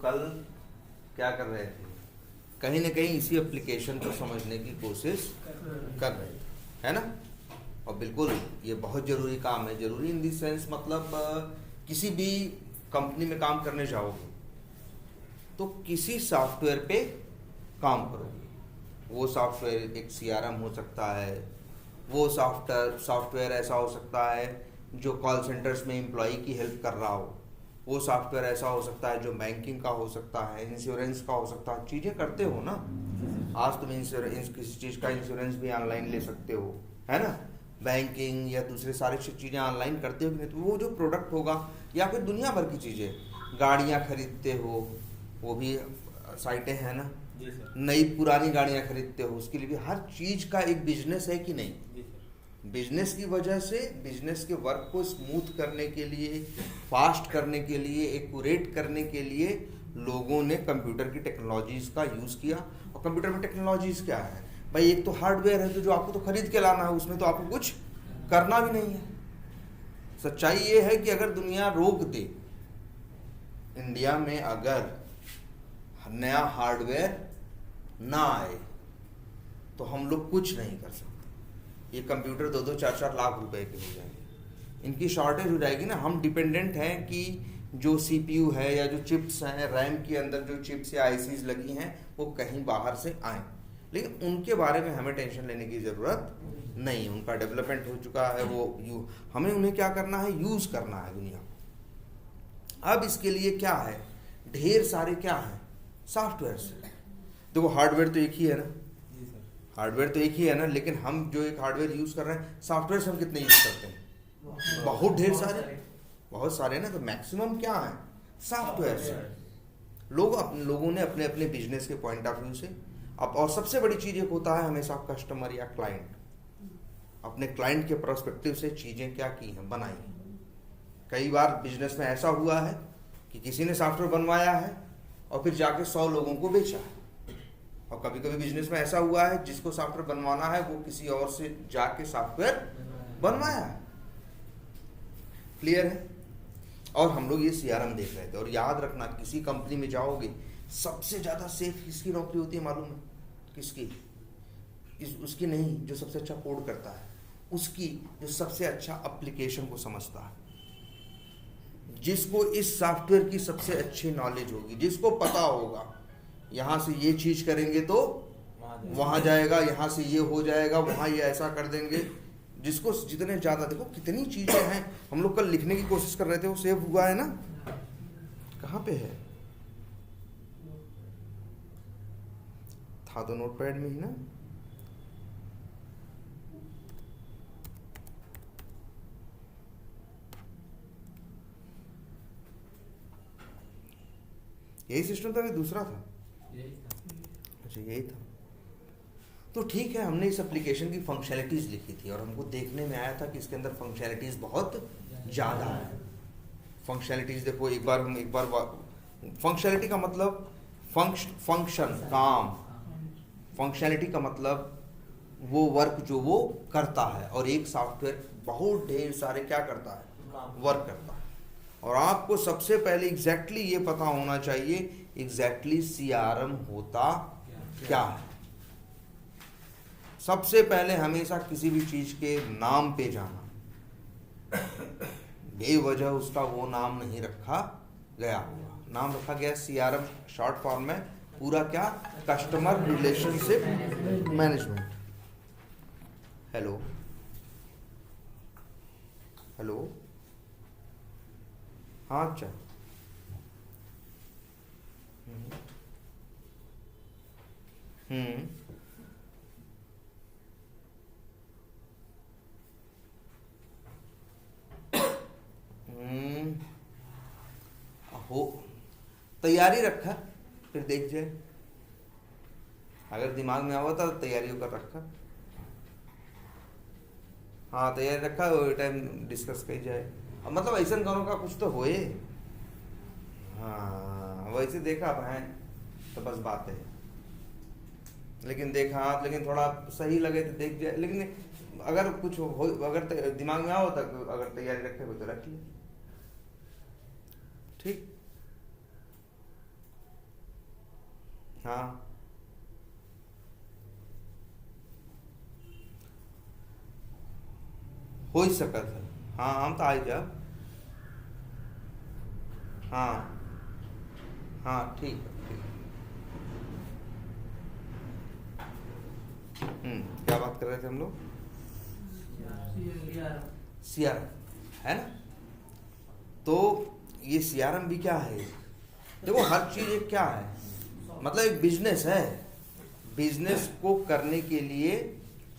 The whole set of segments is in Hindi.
कल क्या कर रहे थे, कहीं ना कहीं इसी एप्लीकेशन को समझने की कोशिश कर रहे थे, है ना। और बिल्कुल ये बहुत ज़रूरी काम है। ज़रूरी इन दी सेंस मतलब किसी भी कंपनी में काम करने जाओगे तो किसी सॉफ्टवेयर पे काम करोगे। वो सॉफ्टवेयर एक सीआरएम हो सकता है, वो सॉफ्टवेयर ऐसा हो सकता है जो कॉल सेंटर्स में एम्प्लॉई की हेल्प कर रहा हो, वो सॉफ्टवेयर ऐसा हो सकता है जो बैंकिंग का हो सकता है, इंश्योरेंस का हो सकता है। चीज़ें करते हो ना, आज तुम इंश्योरेंस किसी चीज़ का इंश्योरेंस भी ऑनलाइन ले सकते हो, है ना। बैंकिंग या दूसरे सारे चीज़ें ऑनलाइन करते हो कि नहीं, तो वो जो प्रोडक्ट होगा या फिर दुनिया भर की चीज़ें, गाड़ियाँ खरीदते हो वो भी साइटें हैं ना, नई पुरानी गाड़ियाँ खरीदते हो उसके लिए भी, हर चीज़ का एक बिजनेस है कि नहीं। बिजनेस की वजह से बिजनेस के वर्क को स्मूथ करने के लिए, फास्ट करने के लिए, एक्यूरेट करने के लिए लोगों ने कंप्यूटर की टेक्नोलॉजीज का यूज़ किया। और कंप्यूटर में टेक्नोलॉजीज क्या है भाई, एक तो हार्डवेयर है तो जो आपको तो खरीद के लाना है, उसमें तो आपको कुछ करना भी नहीं है। सच्चाई ये है कि अगर दुनिया रोक दे, इंडिया में अगर नया हार्डवेयर ना आए तो हम लोग कुछ नहीं कर सकते। ये कंप्यूटर 2-4 लाख रुपए के हो जाएंगे, इनकी शॉर्टेज हो जाएगी ना। हम डिपेंडेंट हैं कि जो सीपीयू है या जो चिप्स हैं, रैम के अंदर जो चिप्स या आईसीज लगी हैं वो कहीं बाहर से आए, लेकिन उनके बारे में हमें टेंशन लेने की ज़रूरत नहीं। उनका डेवलपमेंट हो चुका है, वो हमें उन्हें क्या करना है, यूज़ करना है दुनिया को। अब इसके लिए क्या है, ढेर सारे क्या हैं सॉफ्टवेयर्स। देखो हार्डवेयर तो एक ही है ना, हार्डवेयर तो एक ही है ना, लेकिन हम जो एक हार्डवेयर यूज़ कर रहे हैं, सॉफ्टवेयर हम कितने यूज़ करते हैं, बहुत ढेर सारे, बहुत सारे ना। तो मैक्सिमम क्या है, सॉफ्टवेयर। लोगों ने अपने अपने बिजनेस के पॉइंट ऑफ व्यू से अब, और सबसे बड़ी चीज़ एक होता है हमेशा कस्टमर या क्लाइंट, अपने क्लाइंट के पर्सपेक्टिव से चीज़ें क्या की हैं, बनाई हैं। कई बार बिजनेस में ऐसा हुआ है कि किसी ने सॉफ्टवेयर बनवाया है और फिर जाके 100 लोगों को बेचा है। और कभी कभी बिजनेस में ऐसा हुआ है जिसको सॉफ्टवेयर बनवाना है वो किसी और से जाके सॉफ्टवेयर बनवाया है। क्लियर है। और हम लोग ये सीआरएम देख रहे थे, और याद रखना किसी कंपनी में जाओगे सबसे ज़्यादा सेफ किसकी नौकरी होती है मालूम है, किसकी? उसकी नहीं जो सबसे अच्छा कोड करता है, उसकी जो सबसे अच्छा एप्लीकेशन को समझता है, जिसको इस सॉफ्टवेयर की सबसे अच्छी नॉलेज होगी, जिसको पता होगा यहाँ से ये चीज़ करेंगे तो वहाँ जाएगा, यहाँ से ये हो जाएगा, वहाँ ये ऐसा कर देंगे। जिसको जितने ज़्यादा, देखो कितनी चीज़ें हैं। हम लोग कल लिखने की कोशिश कर रहे थे, वो सेव हुआ है ना, कहाँ पे है, था तो नोटपैड में ही ना। यही सिस्टम था कि दूसरा था? अच्छा यही था। तो ठीक है, हमने इस एप्लीकेशन की फंक्शनैलिटीज़ लिखी थी और हमको देखने में आया था कि इसके अंदर फंक्शनैलिटीज़ बहुत ज़्यादा है। फंक्शनैलिटीज़ देखो, एक बार फंक्शनैलिटी का मतलब फंक्शन, काम। फंक्शनैलिटी का मतलब वो वर्क जो वो करता है, और एक सॉफ्टवेयर बहुत ढेर सारे क्या करता है, वर्क करता है। और आपको सबसे पहले एग्जैक्टली ये पता होना चाहिए एग्जैक्टली सीआरएम होता क्या है। सबसे पहले हमेशा किसी भी चीज के नाम पे जाना, बेवजह उसका वो नाम नहीं रखा गया होगा। नाम रखा गया सीआरएम, शॉर्ट फॉर्म में पूरा क्या, customer relationship management. Hello hello, हाँ अच्छा, हम्म हो, तैयारी रखा, फिर देख जाए। अगर दिमाग में आवा था तो तैयारी कर रखा, हाँ तैयारी रखा, वो टाइम डिस्कस करी जाए। अब मतलब ऐसा करो का कुछ तो होए, हाँ वैसे देखा है तो बस बात है। लेकिन देखा, लेकिन थोड़ा सही लगे तो देख जाए, लेकिन अगर कुछ हो, अगर दिमाग में आओ तक, अगर तैयारी रखे हो तो रख ले, ठीक। हाँ हो ही सकता है। हाँ हम तो आई जा। हाँ हाँ ठीक है ठीक है। क्या बात कर रहे थे हम लोग? सीआरएम है ना। तो ये सीआरएम भी क्या है? देखो हर चीज एक क्या है, मतलब एक बिजनेस है। बिजनेस को करने के लिए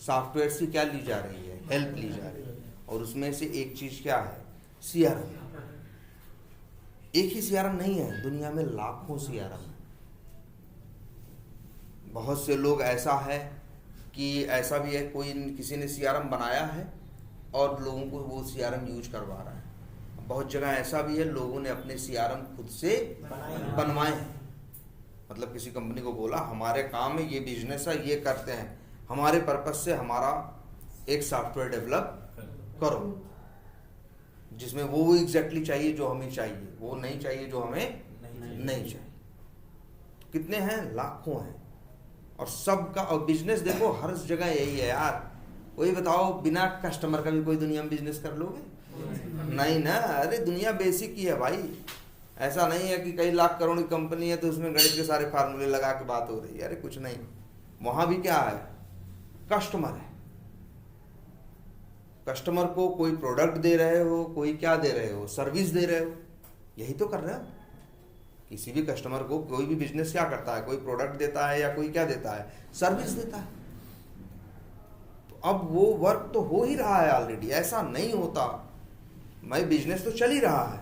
सॉफ्टवेयर से क्या ली जा रही है? हेल्प ली जा रही है। और उसमें से एक चीज क्या है? सीआरएम। एक ही सीआरएम नहीं है, दुनिया में लाखों सीआरएम है। बहुत से लोग ऐसा है कि ऐसा भी है, कोई किसी ने सीआरएम बनाया है और लोगों को वो सीआरएम यूज करवा रहा है। बहुत जगह ऐसा भी है, लोगों ने अपने सीआरएम खुद से बनवाए हैं। मतलब किसी कंपनी को बोला हमारे काम है, ये बिजनेस है, ये करते हैं, हमारे पर्पज से हमारा एक सॉफ्टवेयर डेवलप करो जिसमें वो एग्जैक्टली चाहिए जो हमें चाहिए, वो नहीं चाहिए जो हमें नहीं चाहिए। कितने हैं? लाखों हैं। और सबका, और बिजनेस देखो हर जगह यही है यार। वही बताओ, बिना कस्टमर का भी कोई दुनिया में बिजनेस कर लोगे? नहीं ना। अरे दुनिया बेसिक ही है भाई। ऐसा नहीं है कि कई लाख करोड़ की कंपनी है तो उसमें गणित के सारे फार्मूले लगा के बात हो रही है। अरे कुछ नहीं, वहां भी क्या है? कस्टमर है। कस्टमर को कोई प्रोडक्ट दे रहे हो, कोई क्या दे रहे हो? सर्विस दे रहे हो। यही तो कर रहे हो। किसी भी कस्टमर को कोई भी बिजनेस क्या करता है? कोई प्रोडक्ट देता है या कोई क्या देता है? सर्विस देता है। तो अब वो वर्क तो हो ही रहा है ऑलरेडी, ऐसा नहीं होता। भाई बिजनेस तो चल ही रहा है।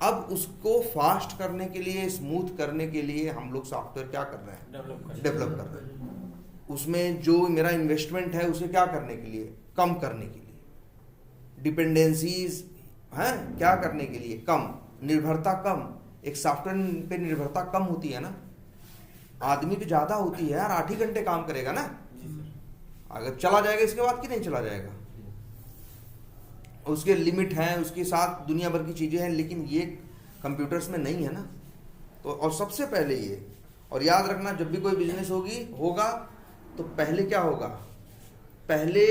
अब उसको फास्ट करने के लिए, स्मूथ करने के लिए हम लोग सॉफ्टवेयर क्या कर रहे हैं? डेवलप कर रहे हैं। उसमें जो मेरा इन्वेस्टमेंट है उसे क्या करने के लिए? कम करने के लिए। डिपेंडेंसीज हैं क्या करने के लिए? कम। निर्भरता कम। एक सॉफ्टवेयर पे निर्भरता कम होती है ना। आदमी पे ज्यादा होती है यार, 8 ही घंटे काम करेगा ना। अगर चला जाएगा इसके बाद कि नहीं चला जाएगा? उसके लिमिट हैं, उसके साथ दुनिया भर की चीजें हैं, लेकिन ये कंप्यूटर्स में नहीं है ना। तो और सबसे पहले ये, और याद रखना जब भी कोई बिजनेस होगा तो पहले क्या होगा? पहले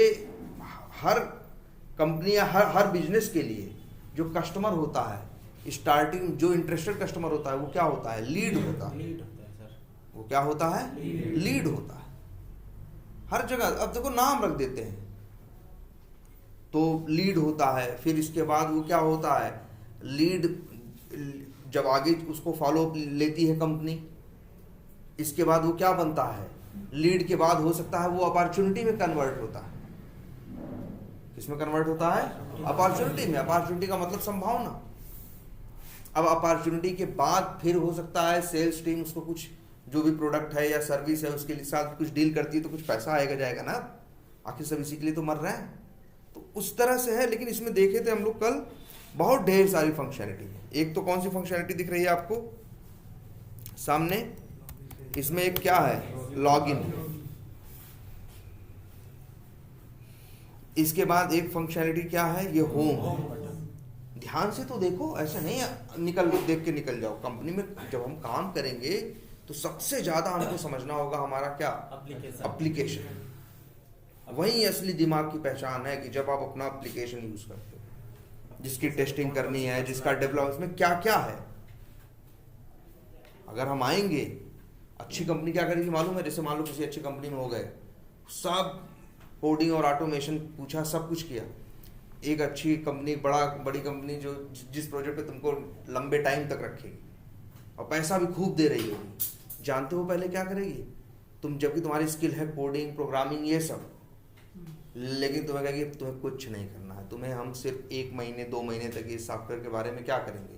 हर कंपनी या हर बिजनेस के लिए जो कस्टमर होता है, स्टार्टिंग जो इंटरेस्टेड कस्टमर होता है, वो क्या होता है? लीड होता है। सर वो क्या होता है? लीड होता है हर जगह। अब देखो नाम रख देते हैं तो लीड होता है। फिर इसके बाद वो क्या होता है? लीड जब आगे उसको फॉलो लेती है कंपनी, इसके बाद वो क्या बनता है? लीड के बाद हो सकता है वो अपॉर्चुनिटी में कन्वर्ट होता है। किसमें कन्वर्ट होता है? अपॉर्चुनिटी में। अपॉर्चुनिटी का मतलब संभावना। अब अपॉर्चुनिटी के बाद फिर हो सकता है सेल्स टीम उसको कुछ, जो भी प्रोडक्ट है या सर्विस है उसके साथ कुछ डील करती है तो कुछ पैसा आएगा जाएगा ना। आखिर सब इसी के लिए तो मर रहे हैं। तो उस तरह से है। लेकिन इसमें देखे थे हम लोग कल, बहुत ढेर सारी फंक्शनैलिटी है। एक तो कौन सी फंक्शनैलिटी दिख रही है आपको सामने? इसमें एक क्या है? लॉगिन। इसके बाद एक फंक्शनैलिटी क्या है? ये होम। ध्यान से तो देखो, ऐसा नहीं देख के निकल जाओ। कंपनी में जब हम काम करेंगे तो सबसे ज्यादा हमको समझना होगा हमारा क्या? एप्लीकेशन। वही असली दिमाग की पहचान है कि जब आप अपना एप्लीकेशन यूज करते हो, जिसकी टेस्टिंग करनी है, जिसका डेवलप, में क्या क्या है। अगर हम आएंगे, अच्छी कंपनी क्या करेगी मालूम है? जैसे मान लो किसी अच्छी कंपनी में हो गए, सब कोडिंग और ऑटोमेशन पूछा, सब कुछ किया। एक अच्छी कंपनी, बड़ी कंपनी जो जिस प्रोजेक्ट पे तुमको लंबे टाइम तक रखेगी और पैसा भी खूब दे रही होगी, जानते हो पहले क्या करेगी? तुम जबकि तुम्हारी स्किल है कोडिंग, प्रोग्रामिंग, ये सब, लेकिन तुम्हें कहेगी तुम्हें कुछ नहीं करना है, तुम्हें हम सिर्फ 1 महीने 2 महीने तक इस सॉफ्टवेयर के बारे में क्या करेंगे?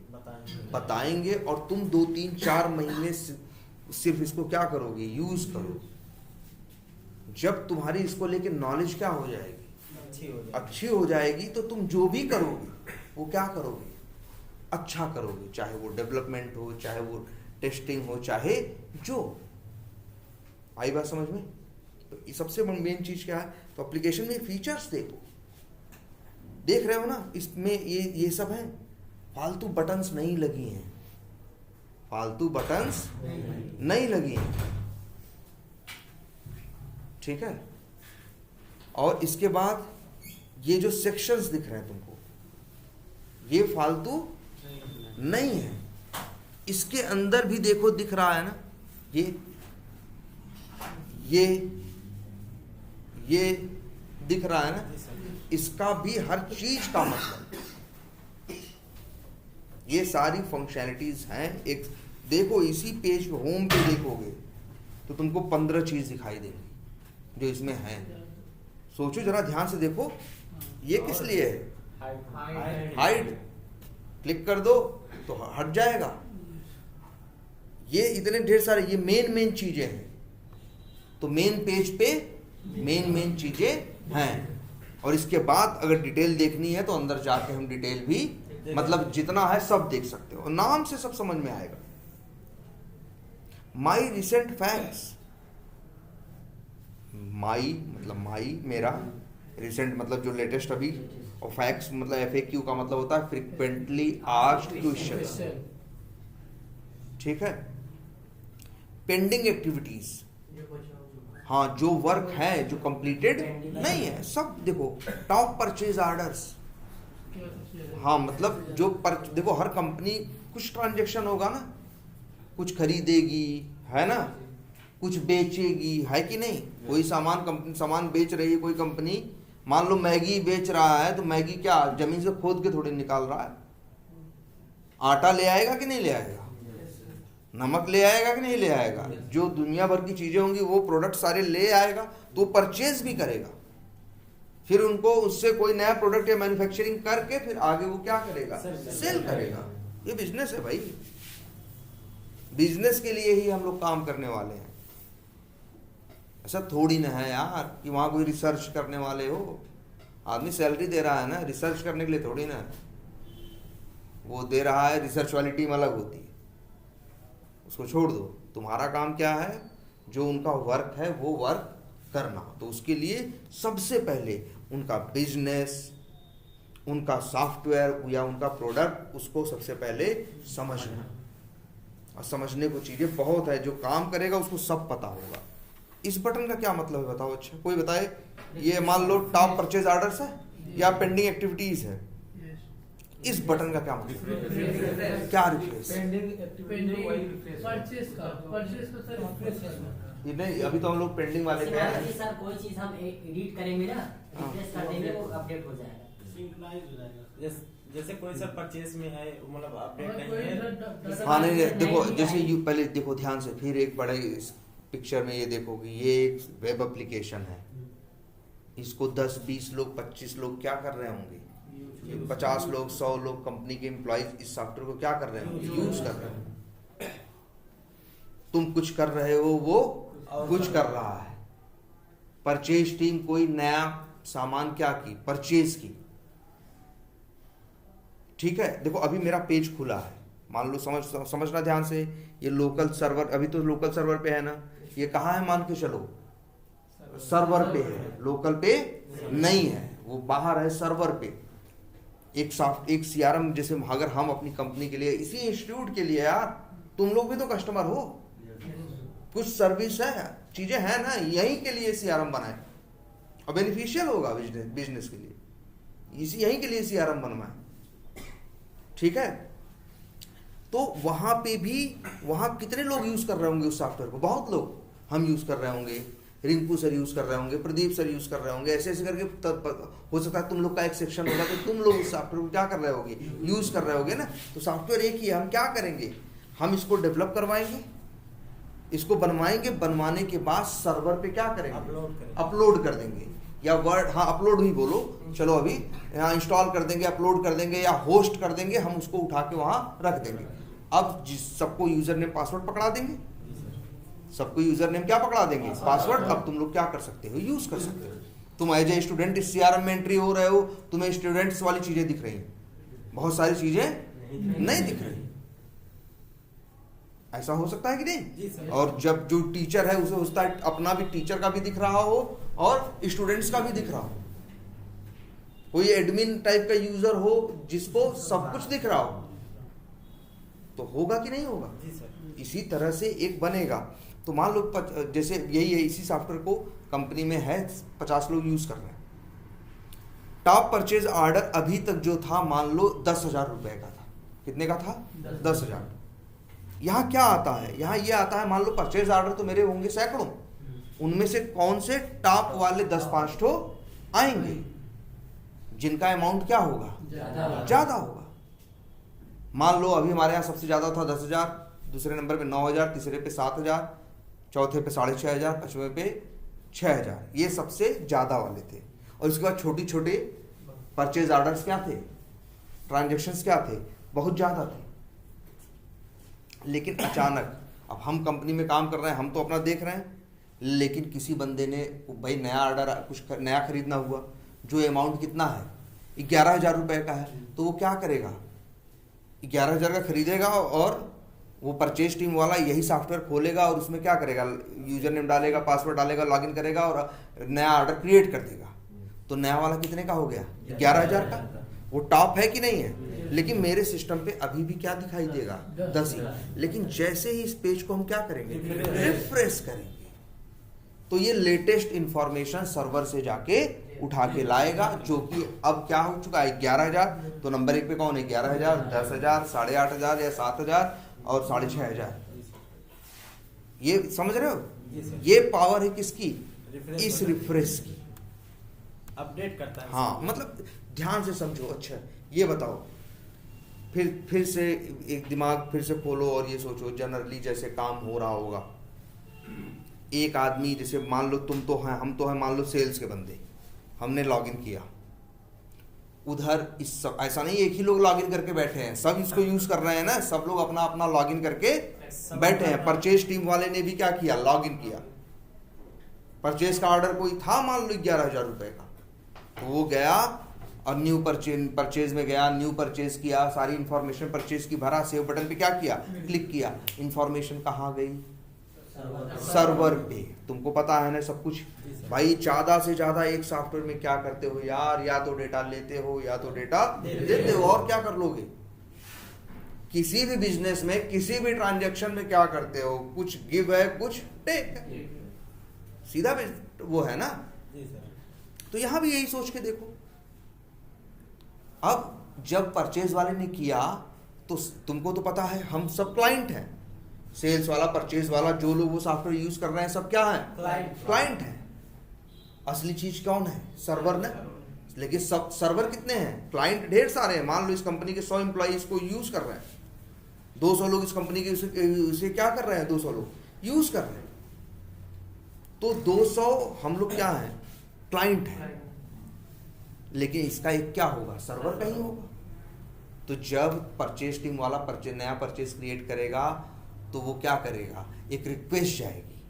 बताएंगे। और तुम 2 3 4 महीने सिर्फ इसको क्या करोगे? यूज करो। जब तुम्हारी इसको लेके नॉलेज क्या हो जाएगी? अच्छी हो जाएगी तो तुम जो भी करोगे वो क्या करोगे? अच्छा करोगे। चाहे वो डेवलपमेंट हो, चाहे वो टेस्टिंग हो, चाहे जो। आई बात समझ में? तो ये सबसे मेन चीज क्या है? तो एप्लीकेशन में फीचर्स देखो, देख रहे हो ना, इसमें ये सब है, फालतू बटन्स नहीं लगी हैं। फालतू बटन्स नहीं लगी हैं, ठीक है। और इसके बाद ये जो सेक्शंस दिख रहे हैं तुमको, ये फालतू नहीं है। इसके अंदर भी देखो दिख रहा है ना, ये दिख रहा है ना, इसका भी हर चीज का मतलब, ये सारी फंक्शनैलिटीज हैं। एक देखो इसी पेज पे होम पे देखोगे तो तुमको 15 चीज दिखाई देंगी जो इसमें हैं। सोचो जरा ध्यान से देखो, ये किस लिए है? हाइड। क्लिक कर दो तो हट जाएगा। ये इतने ढेर सारे, ये मेन चीजें हैं। तो मेन पेज पे मेन चीजें हैं। और इसके बाद अगर डिटेल देखनी है तो अंदर जाके हम डिटेल भी, मतलब जितना है सब देख सकते हो, नाम से सब समझ में आएगा। माई रिसेंट फैक्ट्स, माई मतलब माई मेरा, रिसेंट मतलब जो लेटेस्ट अभी, और फैक्ट्स मतलब FAQ का मतलब होता है फ्रीक्वेंटली आस्क्ड क्वेश्चंस, ठीक है। पेंडिंग एक्टिविटीज, हाँ जो वर्क है जो कंप्लीटेड नहीं है सब देखो। टॉप परचेज ऑर्डर्स, हाँ मतलब जो देखो हर कंपनी कुछ ट्रांजैक्शन होगा ना, कुछ खरीदेगी है ना, कुछ बेचेगी है कि नहीं। कोई सामान बेच रही है कोई कंपनी, मान लो मैगी बेच रहा है तो मैगी क्या जमीन से खोद के थोड़ी निकाल रहा है, आटा ले आएगा कि नहीं ले आएगा, नमक ले आएगा कि नहीं ले आएगा, जो दुनिया भर की चीजें होंगी वो प्रोडक्ट सारे ले आएगा, तो परचेज भी करेगा। फिर उनको उससे कोई नया प्रोडक्ट या मैन्युफैक्चरिंग करके फिर आगे वो क्या करेगा, सेल करेगा। ये बिजनेस है भाई, बिजनेस के लिए ही हम लोग काम करने वाले हैं। ऐसा थोड़ी ना है यार कि वहां कोई रिसर्च करने वाले हो। आदमी सैलरी दे रहा है ना, रिसर्च करने के लिए थोड़ी ना, वो दे रहा है, रिसर्च वाली टीम अलग होती है, उसको छोड़ दो। तुम्हारा काम क्या है, जो उनका वर्क है वो वर्क करना। तो उसके लिए सबसे पहले उनका बिजनेस, उनका सॉफ्टवेयर या उनका प्रोडक्ट, उसको सबसे पहले समझना। और समझने को चीजें बहुत है, जो काम करेगा उसको सब पता होगा। इस बटन का क्या मतलब है बताओ, अच्छा कोई बताए। ये मान लो टॉप परचेज ऑर्डर्स है या पेंडिंग एक्टिविटीज है, इस बटन का क्या मतलब, क्या रिफ्रेश? नहीं अभी तो हम लोग पेंडिंग वाले पे हैं सर। कोई चीज हम एडिट करेंगे ना, रिफ्रेश कर देंगे वो अपडेट हो जाएगा, सिंक्रोनाइज हो जाएगा। जैसे कोई सर परचेस में है मतलब अपडेट नहीं है। हाँ नहीं देखो, जैसे यू पहले देखो ध्यान से, फिर एक बड़े पिक्चर में ये देखो कि ये एक वेब एप्लीकेशन है, इसको 10, 20 लोग, 25 लोग क्या कर रहे होंगे, 50 लोग, 100 लोग कंपनी के एम्प्लॉइज इस सॉफ्टवेयर को क्या कर रहे होंगे, यूज कर रहे होंगे। तुम कुछ कर रहे हो, वो कुछ कर रहा है। परचेज टीम कोई नया सामान क्या की, परचेज की, ठीक है। देखो अभी मेरा पेज खुला है, मान लो समझना ध्यान से, ये लोकल सर्वर, अभी तो लोकल सर्वर पे है ना, ये कहाँ है मान के चलो, सर्वर पे है, लोकल पे नहीं है, वो बाहर है सर्वर पे। एक CRM, जैसे अगर हम अपनी कंपनी के लिए, इसी इंस्टीट्यूट के लिए यार, तुम लोग भी तो कस्टमर हो, कुछ सर्विस है, चीजें हैं ना, यहीं के लिए CRM बनाए और बेनिफिशियल होगा बिजनेस के लिए, इसी यहीं के लिए CRM बनवाए, ठीक है। तो वहां पे भी, वहां कितने लोग यूज कर रहे होंगे उस सॉफ्टवेयर को, बहुत लोग, हम यूज कर रहे होंगे, रिंकू सर यूज कर रहे होंगे, प्रदीप सर यूज कर रहे होंगे, ऐसे ऐसे करके हो सकता है तुम लोग का एक सेक्शन होगा तो तुम लोग उस सॉफ्टवेयर को क्या कर रहे होगे, यूज कर रहे होगे ना। तो सॉफ्टवेयर एक ही है, हम क्या करेंगे, हम इसको डेवलप करवाएंगे, इसको बनवाएंगे, बनवाने के बाद सर्वर पे क्या करेंगे, अपलोड कर देंगे, या वर्ड, हाँ अपलोड ही बोलो, चलो अभी यहाँ इंस्टॉल कर देंगे, अपलोड कर देंगे या होस्ट कर देंगे, हम उसको उठा के वहां रख देंगे। अब सबको यूजर नेम पासवर्ड पकड़ा देंगे, सबको यूजर नेम क्या पकड़ा देंगे, पासवर्ड। अब तुम लोग क्या कर सकते हो, यूज कर सकते हो। तुम एज ए स्टूडेंट इस CRM में एंट्री हो रहे हो, तुम्हें स्टूडेंट्स वाली चीजें दिख रही हैं, बहुत सारी चीजें नहीं दिख रही, ऐसा हो सकता है कि नहीं। और जब जो टीचर है उसे उसका अपना भी, टीचर का भी दिख रहा हो और स्टूडेंट्स का भी दिख रहा हो, कोई एडमिन टाइप का यूजर हो जिसको सब कुछ दिख रहा हो, तो होगा कि नहीं होगा? जी सर। इसी तरह से एक बनेगा। तो मान लो जैसे यही है, इसी सॉफ्टवेयर को कंपनी में है 50 लोग यूज कर रहे हैं। टॉप परचेज ऑर्डर अभी तक जो था मान लो 10,000 रुपए का था। कितने का था? 10,000। यहाँ क्या आता है? यहाँ ये आता है, मान लो परचेज ऑर्डर तो मेरे होंगे सैकड़ों, उनमें से कौन से टॉप वाले 10-5 ठो आएंगे जिनका अमाउंट क्या होगा? ज्यादा होगा। मान लो अभी हमारे यहाँ सबसे ज्यादा था 10,000, दूसरे नंबर पे 9,000, तीसरे पे 7,000, चौथे पे 6,500, पांचवें पे 6,000। ये सबसे ज्यादा वाले थे। और उसके बाद छोटे छोटे परचेज ऑर्डर्स क्या थे, ट्रांजैक्शंस क्या थे, बहुत ज्यादा थे। लेकिन अचानक अब हम कंपनी में काम कर रहे हैं, हम तो अपना देख रहे हैं, लेकिन किसी बंदे ने भाई नया ऑर्डर, कुछ नया खरीदना हुआ, जो अमाउंट कितना है 11,000 रुपए का है, तो वो क्या करेगा? 11,000 का खरीदेगा और वो परचेज टीम वाला यही सॉफ्टवेयर खोलेगा और उसमें क्या करेगा? यूजर नेम डालेगा, पासवर्ड डालेगा, लॉगिन करेगा और नया ऑर्डर क्रिएट कर देगा। तो नया वाला कितने का हो गया? 11,000 का। वो टॉप है कि नहीं है? लेकिन मेरे सिस्टम पे अभी भी क्या दिखाई देगा? 10 ही। लेकिन जैसे ही इस पेज को हम क्या करेंगे? रिफ्रेश करेंगे, तो ये लेटेस्ट इंफॉर्मेशन सर्वर से जाके उठा के लाएगा, जो कि अब क्या हो चुका है? 11,000। तो नंबर 1 पे कौन है? 11,000, 10,000, 8,500 या 7,000 और 6,500। ये समझ रहे हो? ये पावर है किसकी? इस रिफ्रेश की। अपडेट करता है। हाँ, मतलब ध्यान से समझो। अच्छा ये बताओ, फिर से एक दिमाग फिर से खोलो और ये सोचो, जनरली जैसे काम हो रहा होगा, एक आदमी, जैसे मान लो तुम तो हैं, हम तो हैं मान लो सेल्स के बंदे, हमने लॉगिन किया उधर, ऐसा नहीं एक ही लोग लॉगिन करके बैठे हैं, सब इसको यूज कर रहे हैं ना, सब लोग अपना अपना लॉगिन करके बैठे हैं। परचेज टीम वाले ने भी क्या किया? लॉगिन किया। परचेज का ऑर्डर कोई था मान लो 11,000 रुपए का, तो वो गया और न्यू परचेज में गया, न्यू परचेज किया, सारी इंफॉर्मेशन परचेज की भरा, सेव बटन पे क्या किया? क्लिक किया। इंफॉर्मेशन कहाँ गई? सर्वर पे। तुमको पता है ना सब कुछ। भाई ज्यादा से ज्यादा एक सॉफ्टवेयर में क्या करते हो यार? या तो डेटा लेते हो या तो डेटा देते हो, और क्या कर लोगे? किसी भी बिजनेस में, किसी भी ट्रांजैक्शन में क्या करते हो? कुछ गिव है, कुछ टेक है, सीधा वो है ना। तो यहां भी यही सोच के देखो। अब जब परचेज वाले ने किया तो तुमको तो पता है हम सब क्लाइंट हैं, सेल्स वाला, परचेज वाला, जो लोग वो सॉफ्टवेयर यूज कर रहे हैं सब क्या है? क्लाइंट है। असली चीज कौन है? सर्वर ने। लेकिन सब सर्वर कितने हैं? क्लाइंट ढेर सारे हैं। मान लो इस कंपनी के 100 एम्प्लॉय इसको यूज कर रहे हैं, 200 लोग इस कंपनी के उसे क्या कर रहे हैं? 200 लोग यूज कर रहे हैं। तो 200 हम लोग क्या है? क्लाइंट है। लेकिन इसका एक क्या होगा? सर्वर का ही होगा। तो जब परचेज टीम वाला नया परचेज क्रिएट करेगा तो वो क्या करेगा? एक रिक्वेस्ट जाएगी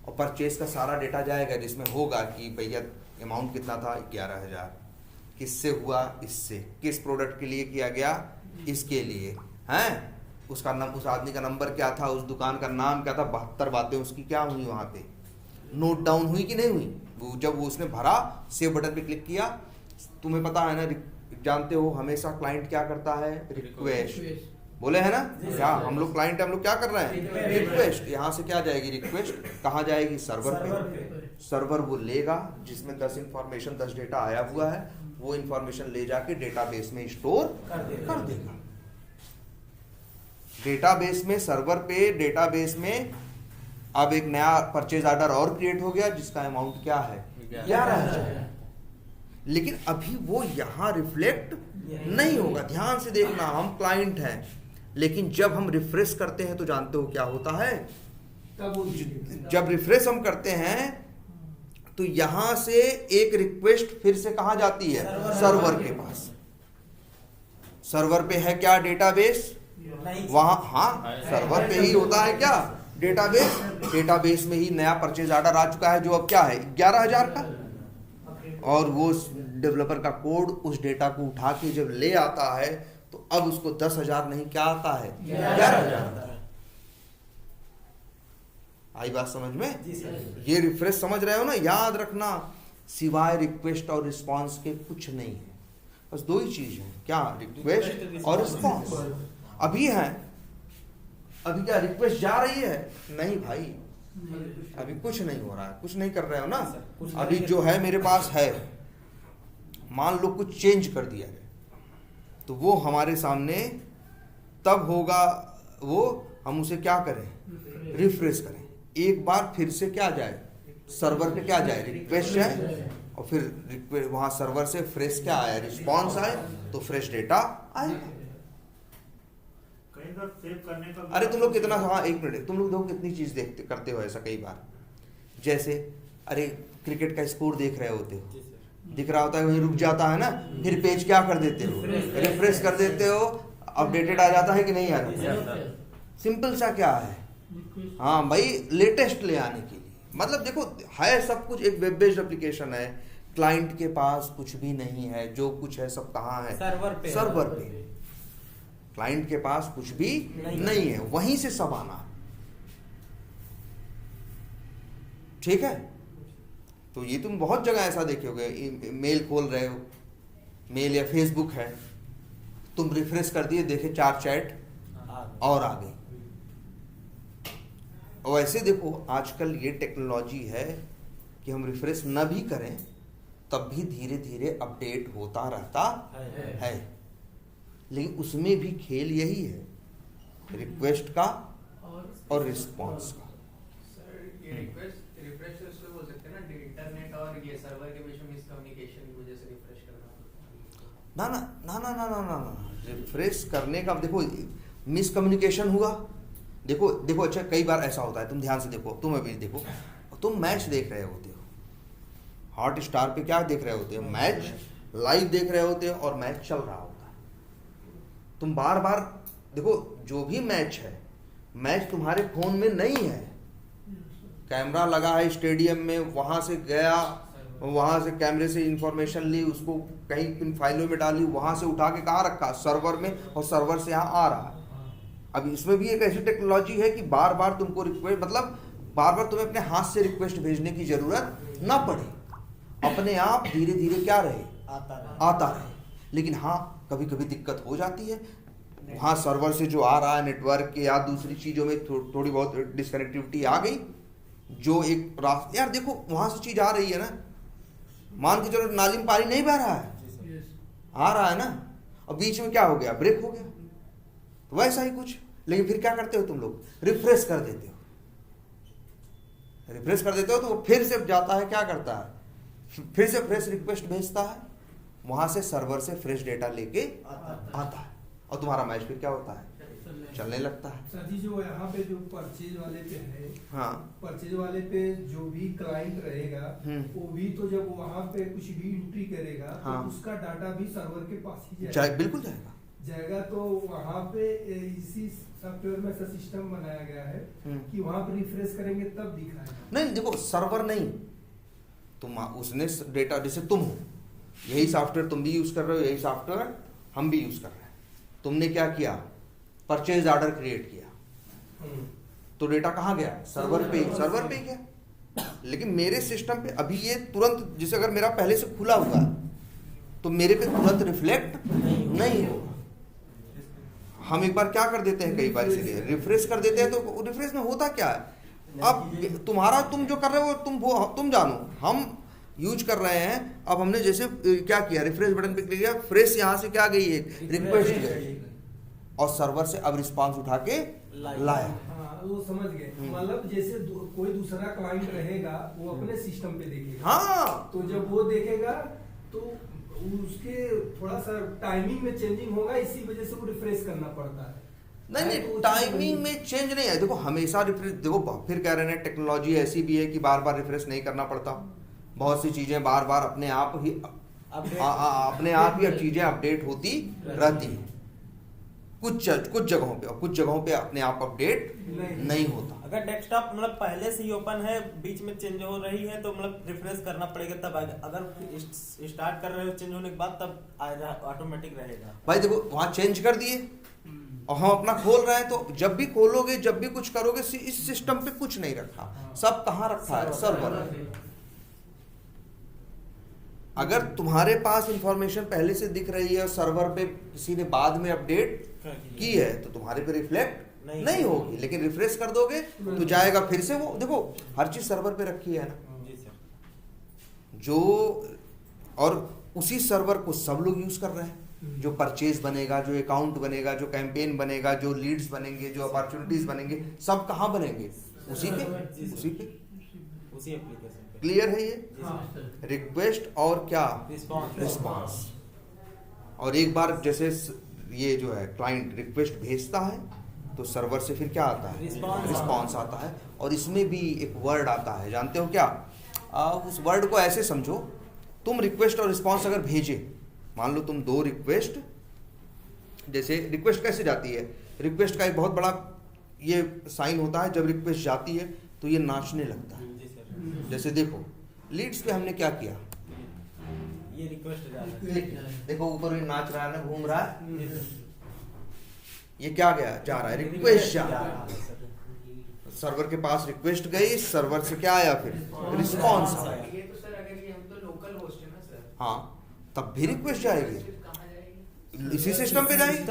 और परचेज का सारा डेटा जाएगा, जिसमें होगा कि भैया अमाउंट कितना था? 11,000। किससे हुआ? इससे। किस प्रोडक्ट के लिए किया गया? इसके लिए। हैं? उसका उस आदमी का नंबर क्या था? उस दुकान का नाम क्या था? 72 बातें उसकी क्या हुई वहां पे? नोट डाउन हुई कि नहीं हुई? वो जब वो उसने भरा, सेव बटन पे क्लिक किया। तुम्हें पता है ना, जानते हो हमेशा क्लाइंट क्या करता है? रिक्वेस्ट। बोले है ना क्या? हम लोग क्लाइंट, हम लोग क्या कर रहे हैं? रिक्वेस्ट। यहाँ से क्या जाएगी? रिक्वेस्ट कहाँ जाएगी? सर्वर पे। सर्वर वो लेगा जिसमें 10 इंफॉर्मेशन, 10 डेटा आया हुआ है, वो इंफॉर्मेशन ले जाके डेटाबेस में स्टोर कर देगा। डेटाबेस में, सर्वर पे, डेटाबेस में अब एक नया परचेज ऑर्डर और क्रिएट हो गया जिसका अमाउंट क्या है? 11,000। लेकिन अभी वो यहां रिफ्लेक्ट नहीं होगा। ध्यान से देखना, हम क्लाइंट हैं, लेकिन जब हम रिफ्रेश करते हैं तो जानते हो क्या होता है? जब रिफ्रेश हम करते हैं तो यहां से एक रिक्वेस्ट फिर से कहां जाती है? सर्वर के पास। सर्वर पे है क्या? डेटाबेस। वहां, हाँ, सर्वर पे ही होता है क्या? डेटाबेस। डेटाबेस में ही नया परचेज ऑर्डर आ चुका है जो अब क्या है? 11,000 का। और वो डेवलपर का कोड उस डेटा को उठा के जब ले आता है तो अब उसको 10,000 नहीं, क्या आता है? 11,000। आई बात समझ में? ये रिफ्रेश समझ रहे हो ना? याद रखना, सिवाय रिक्वेस्ट और रिस्पांस के कुछ नहीं है। बस दो ही चीज है, क्या? रिक्वेस्ट और रिस्पांस। अभी है अभी क्या रिक्वेस्ट जा रही है? नहीं भाई, अभी कुछ नहीं हो रहा है, कुछ नहीं कर रहे हो ना। अभी जो है मेरे पास है, मान लो कुछ चेंज कर दिया है तो वो हमारे सामने तब होगा, वो हम उसे क्या करें, रिफ्रेश करें, एक बार फिर से क्या जाए, सर्वर पे क्या जाए, रिक्वेस्ट जाए, और फिर वहां सर्वर से फ्रेश क्या आया, रिस्पॉन्स आए, तो फ्रेश डेटा आएगा। सेव करने का अरे तुम लोग कितना, हाँ एक मिनट, तुम लोग देखो कितनी चीज देखते करते हो ऐसा कई बार। जैसे अरे क्रिकेट का स्कोर देख रहे होते हो, दिख रहा होता है, वहीं रुक जाता है ना, फिर पेज क्या कर देते हो, रिफ्रेश कर देते हो, अपडेटेड आ जाता है कि नहीं आ जाता? सिंपल सा क्या है, हाँ भाई लेटेस्ट ले आने के लिए। मतलब देखो है सब कुछ, एक वेब बेस्ड एप्लीकेशन है, क्लाइंट के पास कुछ भी नहीं है, जो कुछ है सब कहाँ है, सर्वर पे। क्लाइंट के पास कुछ भी नहीं है, वहीं से सब आना, ठीक है। तो ये तुम बहुत जगह ऐसा देखे होगे, मेल खोल रहे हो, मेल या फेसबुक है, तुम रिफ्रेश कर दिए, देखे 4 चैट और आ गई। और ऐसे देखो आजकल ये टेक्नोलॉजी है कि हम रिफ्रेश न भी करें तब भी धीरे धीरे अपडेट होता रहता है। लेकिन उसमें भी खेल यही है, रिक्वेस्ट का और रिस्पॉन्स का। सर ये रिफ्रेश उसको बोल सकते हैं ना, इंटरनेट और ये सर्वर के बीच में मिसकम्युनिकेशन की वजह से रिफ्रेश करना। ना ना ना ना ना ना ना, रिफ्रेश करने का देखो मिसकम्युनिकेशन हुआ। देखो देखो अच्छा कई बार ऐसा होता है, तुम ध्यान से देखो, तुम अभी देखो, तुम मैच देख रहे होते हो, हॉट स्टार पे क्या देख रहे होते हो, मैच लाइव देख रहे होते हो, और मैच चल रहा होता है। तुम बार बार देखो, जो भी मैच है, मैच तुम्हारे फोन में नहीं है, कैमरा लगा है स्टेडियम में, वहां से गया, वहां से कैमरे से इंफॉर्मेशन ली, उसको कहीं इन फाइलों में डाली, वहां से उठा के कहाँ रखा, सर्वर में, और सर्वर से यहाँ आ रहा है। अब इसमें भी एक ऐसी टेक्नोलॉजी है कि बार बार तुमको रिक्वेस्ट, मतलब बार बार तुम्हें अपने हाथ से रिक्वेस्ट भेजने की जरूरत ना पड़े, अपने आप धीरे धीरे क्या रहे, आता रहे। लेकिन हाँ कभी कभी दिक्कत हो जाती है, वहाँ सर्वर से जो आ रहा है नेटवर्क या दूसरी चीज़ों में थोड़ी बहुत डिस्कनेक्टिविटी आ गई, जो एक रास्ता, यार देखो वहाँ से चीज़ आ रही है ना, मान के चलो नाली में पानी नहीं बह रहा है, आ रहा है ना, और बीच में क्या हो गया, ब्रेक हो गया, तो वैसा ही कुछ। लेकिन फिर क्या करते हो तुम लोग, रिफ्रेश कर देते हो, रिफ्रेश कर देते हो तो वो फिर से जाता है, क्या करता है, फिर से फ्रेश रिक्वेस्ट भेजता है, वहां से सर्वर से फ्रेश डेटा लेके आता है, और तुम्हारा मैच फिर क्या होता है, चलने लगता है। सर जी जो यहाँ पे जो परचेज वाले पे है, हाँ परचेज वाले पे जो भी क्लाइंट रहेगा वो भी तो जब वहाँ पे कुछ भी एंट्री करेगा हाँ। तो उसका डाटा भी सर्वर के पास ही बिल्कुल जाएगा। तो वहाँ पे इसी सॉफ्टवेयर में ऐसा सिस्टम बनाया गया है कि वहाँ पे रिफ्रेश करेंगे तब दिखाएगा। नहीं देखो सर्वर नहीं, तुम उसने डेटा, जैसे तुम हो, यही सॉफ्टवेयर तुम भी यूज कर रहे हो, यही सॉफ्टवेयर हम भी यूज कर रहे हैं। तुमने क्या किया, परचेज ऑर्डर क्रिएट किया, तो डेटा कहाँ गया, सर्वर पे गया। लेकिन मेरे सिस्टम पे अभी ये तुरंत, जैसे अगर मेरा पहले से खुला हुआ है तो मेरे पे तुरंत रिफ्लेक्ट नहीं होगा। हम एक बार क्या कर देते हैं, कई बार इसलिए रिफ्रेश कर देते हैं, तो रिफ्रेश में होता क्या है, अब तुम्हारा तुम जो कर रहे हो तुम जानो, हम यूज कर रहे हैं। अब हमने जैसे क्या किया, रिफ्रेश बटन पे क्लिक किया, फ्रेश यहाँ से क्या गई, एक रिक्वेस्ट गई, और सर्वर से अब रिस्पांस उठा के लाया। हाँ वो समझ गए, मतलब जैसे कोई दूसरा क्लाइंट रहेगा वो अपने सिस्टम पे देखेगा, हाँ तो जब वो देखेगा तो उसके थोड़ा सा टाइमिंग में चेंजिंग होगा, इसी वजह से वो रिफ्रेश करना पड़ता है। नहीं टाइमिंग में चेंज नहीं है, देखो हमेशा रिफ्रेश, देखो फिर कह रहे हैं टेक्नोलॉजी ऐसी भी है कि बार बार रिफ्रेश नहीं करना पड़ता, बहुत सी चीजें बार बार अपने आप ही अब चीजें अपडेट होती रहती हैं, कुछ जगहों पे, और कुछ जगहों पे अपने आप अपडेट नहीं होता। अगर डेस्कटॉप मतलब पहले से ही ओपन है, बीच में चेंज हो रही है, तो मतलब रिफ्रेश करना पड़ेगा तब आएगा। अगर स्टार्ट कर रहे हो चेंज होने के बाद तब आएगा, ऑटोमेटिक रहेगा। भाई देखो वहां चेंज कर दिए और हम अपना खोल रहे हैं, तो जब भी खोलोगे, जब भी कुछ करोगे, इस सिस्टम पे कुछ नहीं रखा, सब कहाँ रखा है, सर्वर। अगर तुम्हारे पास इंफॉर्मेशन पहले से दिख रही है और सर्वर पे किसी ने बाद में अपडेट की है, तो तुम्हारे पे रिफ्लेक्ट नहीं होगी, लेकिन रिफ्रेश कर दोगे तो जाएगा फिर से। वो देखो हर चीज सर्वर पे रखी है ना जी सर। जो, और उसी सर्वर को सब लोग यूज कर रहे हैं। जो परचेज बनेगा, जो अकाउंट बनेगा, जो कैंपेन बनेगा, जो लीड्स बनेंगे, जो अपॉर्चुनिटीज बनेंगे, सब कहाँ बनेंगे? उसी पे, उसी पे, उसी एप्लीकेशन पे। क्लियर है ये? रिक्वेस्ट और क्या? रिस्पॉन्स। रिस्पॉन्स। और एक बार जैसे ये जो है क्लाइंट रिक्वेस्ट भेजता है तो सर्वर से फिर क्या आता है? रिस्पॉन्स आता है। और इसमें भी एक वर्ड आता है, जानते हो क्या? उस वर्ड को ऐसे समझो, तुम रिक्वेस्ट और रिस्पॉन्स अगर भेजे, मान लो तुम दो रिक्वेस्ट, जैसे रिक्वेस्ट कैसे जाती है? रिक्वेस्ट का एक बहुत बड़ा ये साइन होता है, जब रिक्वेस्ट जाती है तो ये नाचने लगता है। जी सर। जैसे देखो लीड्स पे हमने क्या किया, ये रिक्वेस्ट जा रहा है। देखो ऊपर ये नाच रहा है ना, घूम रहा है, ये क्या गया? जा रहा है, रिक्वेस्ट जा रहा है। सर्वर के पास रिक्वेस्ट गई, सर्वर से क्या आया? फिर रिस्पॉन्स आया। ये तो सर अगर ये हम तो लोकल होस्ट है ना सर, हाँ, तब भी रिक्वेस्ट जाएगी, कहाँ जाएगी? इसी सिस्टम पे जाएगी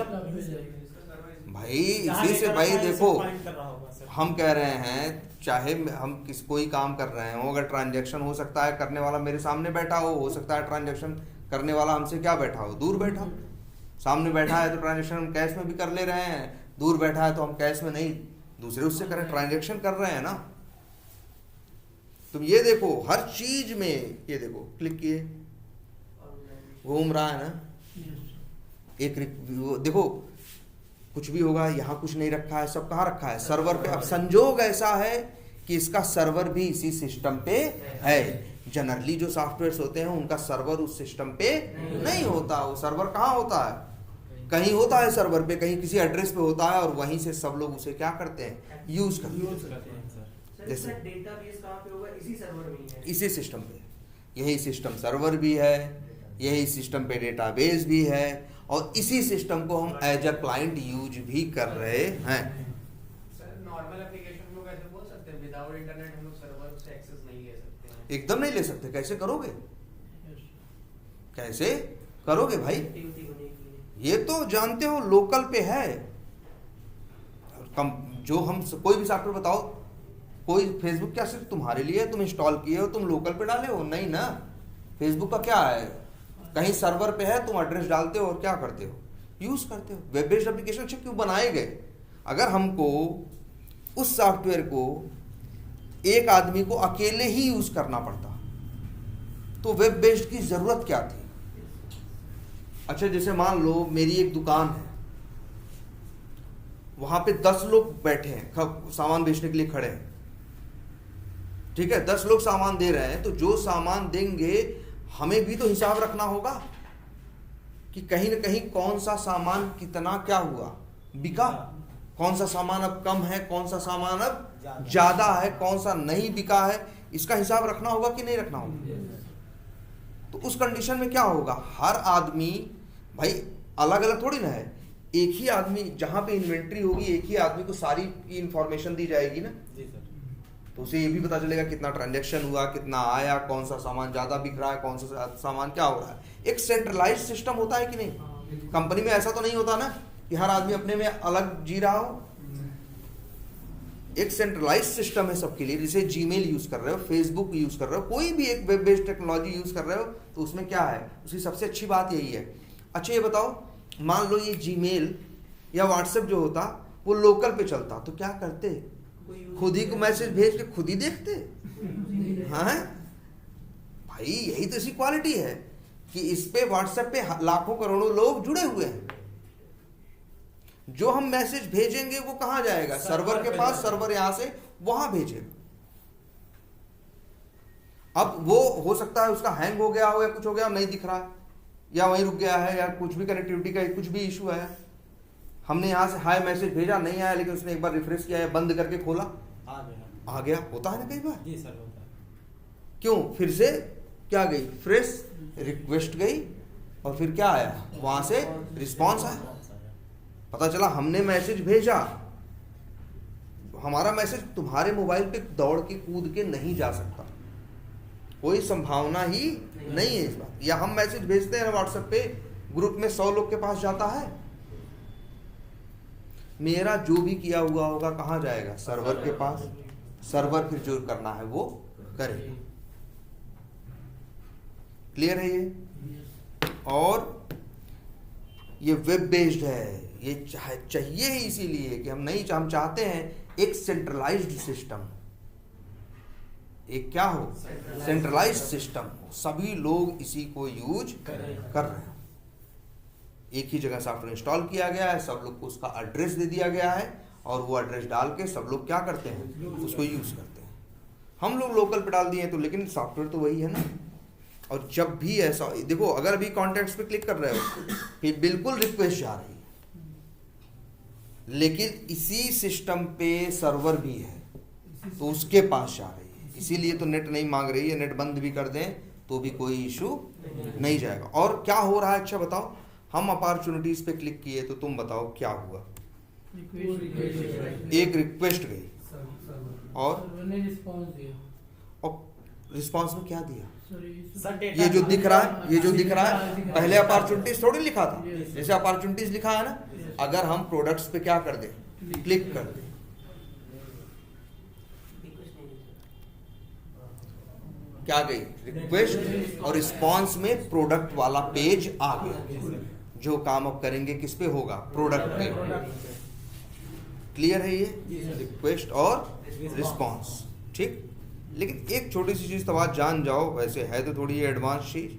भाई। इसी से भाई देखो, हम कह रहे हैं चाहे हम कोई काम कर रहे हो, अगर ट्रांजैक्शन हो सकता है करने वाला मेरे सामने बैठा हो सकता है ट्रांजैक्शन करने वाला हमसे क्या बैठा हो? दूर बैठा हो। सामने बैठा है तो ट्रांजैक्शन हम कैश में भी कर ले रहे हैं, दूर बैठा है तो हम कैश में नहीं, दूसरे उससे करें, ट्रांजैक्शन कर रहे हैं ना। तुम ये देखो हर चीज में, ये देखो क्लिक किए, घूम रहा है ना। एक देखो कुछ भी होगा, यहाँ कुछ नहीं रखा है, सब कहाँ रखा है? सर्वर पे। अब संजोग ऐसा है कि इसका सर्वर भी इसी सिस्टम पे है। जनरली जो सॉफ्टवेयर्स होते हैं उनका सर्वर उस सिस्टम पे नहीं होता। वो सर्वर कहाँ होता है? कहीं होता है सर्वर पे, कहीं किसी एड्रेस पे होता है, और वहीं से सब लोग उसे क्या करते हैं? यूज करते हैं। जैसे डेटाबेस कहाँ पे होगा? इसी सर्वर में ही है, इसी सिस्टम पे। यही सिस्टम सर्वर भी है, यही सिस्टम पे डेटाबेस भी है, और इसी सिस्टम को हम एज अ क्लाइंट यूज भी कर रहे हैं। सर नॉर्मल एप्लीकेशन लोग ऐसे बोल सकते हैं विदाउट इंटरनेट हम लोग सर्वर से एक्सेस नहीं ले सकते हैं? एकदम नहीं ले सकते। कैसे करोगे? कैसे करोगे भाई? ये तो जानते हो लोकल पे है। जो हम कोई भी सॉफ्टवेयर बताओ, कोई फेसबुक क्या सिर्फ तुम्हारे लिए तुम इंस्टॉल किए हो, तुम लोकल पे डाले हो? नहीं ना। फेसबुक का क्या है? कहीं सर्वर पे है, तुम एड्रेस डालते हो और क्या करते हो? यूज करते हो। वेब बेस्ड एप्लीकेशन अच्छे क्यों बनाए गए? अगर हमको उस सॉफ्टवेयर को एक आदमी को अकेले ही यूज करना पड़ता तो वेब बेस्ड की जरूरत क्या थी? अच्छा जैसे मान लो मेरी एक दुकान है, वहां पे 10 लोग बैठे हैं, सामान बेचने के लिए खड़े हैं, ठीक है, 10 लोग सामान दे रहे हैं, तो जो सामान देंगे हमें भी तो हिसाब रखना होगा कि कहीं ना कहीं कौन सा सामान कितना क्या हुआ, बिका, कौन सा सामान अब कम है, कौन सा सामान अब ज्यादा है, कौन सा नहीं बिका है, इसका हिसाब रखना होगा कि नहीं रखना होगा। तो उस कंडीशन में क्या होगा? हर आदमी भाई अलग अलग थोड़ी ना है। एक ही आदमी जहां पे इन्वेंट्री होगी, एक ही आदमी को सारी की इंफॉर्मेशन दी जाएगी ना। जी सर। तो उसे ये भी पता चलेगा कितना ट्रांजैक्शन हुआ, कितना आया, कौन सा सामान ज्यादा बिक रहा है, कौन सा सामान क्या हो रहा है। एक सेंट्रलाइज सिस्टम होता है कि नहीं? कंपनी में ऐसा तो नहीं होता ना कि हर आदमी अपने में अलग जी रहा हो। एक सेंट्रलाइज सिस्टम है सबके लिए। जैसे जीमेल यूज कर रहे हो, फेसबुक यूज कर रहे हो, कोई भी एक वेब बेस्ड टेक्नोलॉजी यूज कर रहे हो, तो उसमें क्या है? उसकी सबसे अच्छी बात यही है। अच्छा ये बताओ, मान लो ये जीमेल या व्हाट्सएप जो होता वो लोकल पे चलता तो क्या करते? खुद ही को मैसेज भेज के खुद ही देखते। हाँ भाई यही तो इसकी क्वालिटी है कि इस पे व्हाट्सएप पे लाखों करोड़ों लोग जुड़े हुए हैं। जो हम मैसेज भेजेंगे वो कहां जाएगा? सर्वर के पास। सर्वर यहां से वहां भेजेगा। अब वो हो सकता है उसका हैंग हो गया हो या कुछ हो गया, नहीं दिख रहा, या वहीं रुक गया है, या कुछ भी कनेक्टिविटी का कुछ भी इशू है। हमने यहां से हाय मैसेज भेजा, नहीं आया, लेकिन उसने एक बार रिफ्रेश किया, बंद करके खोला, आ गया। होता है ना कई बार। जी सर होता है। क्यों? फिर से क्या गई? फ्रेश रिक्वेस्ट गई, और फिर क्या आया? वहां से रिस्पॉन्स आया। पता चला हमने मैसेज भेजा, हमारा मैसेज तुम्हारे मोबाइल पे दौड़ के कूद के नहीं जा सकता, कोई संभावना ही नहीं है इस बात। या हम मैसेज भेजते हैं व्हाट्सएप पे, ग्रुप में 100 लोग के पास जाता है, मेरा जो भी किया हुआ होगा कहाँ जाएगा, सर्वर के पास। सर्वर फिर जो करना है वो करेगा। क्लियर है ये। और ये वेब बेस्ड है, ये चाहिए ही इसीलिए कि हम चाहते हैं एक सेंट्रलाइज्ड सिस्टम, एक क्या हो, सेंट्रलाइज्ड सिस्टम, सभी लोग इसी को यूज कर रहे हैं। एक ही जगह सॉफ्टवेयर इंस्टॉल किया गया है, सब लोग को उसका एड्रेस दे दिया गया है और वो एड्रेस डाल के सब लोग क्या करते हैं, उसको यूज करते हैं। हम लोग लोकल पे डाल दिए तो, लेकिन सॉफ्टवेयर तो वही है ना। और जब भी ऐसा देखो, अगर अभी कॉन्टैक्ट्स पे क्लिक कर रहे हो फिर बिल्कुल रिक्वेस्ट जा रही है, लेकिन इसी सिस्टम पे सर्वर भी है तो उसके पास जा रही है, इसीलिए तो नेट नहीं मांग रही है। नेट बंद भी कर दें तो भी कोई इशू नहीं जाएगा। और क्या हो रहा है, अच्छा बताओ, हम अपॉर्चुनिटीज पे क्लिक किए तो तुम बताओ क्या हुआ। एक रिक्वेस्ट गई और रिस्पॉन्स में क्या दिया, ये जो दिख रहा है, ये जो दिख रहा है, पहले अपॉर्चुनिटीज थोड़ी लिखा था, जैसे अपॉर्चुनिटीज लिखा है ना, अगर हम प्रोडक्ट्स पे क्या कर दें, क्लिक कर दें, क्या गई, रिक्वेस्ट, और रिस्पॉन्स में प्रोडक्ट वाला पेज आ गया। जो काम अब करेंगे किस पे होगा, प्रोडक्ट पे। क्लियर है ये, रिक्वेस्ट और रिस्पॉन्स, ठीक। लेकिन एक छोटी सी चीज तो बात जान जाओ, वैसे है तो थोड़ी एडवांस चीज,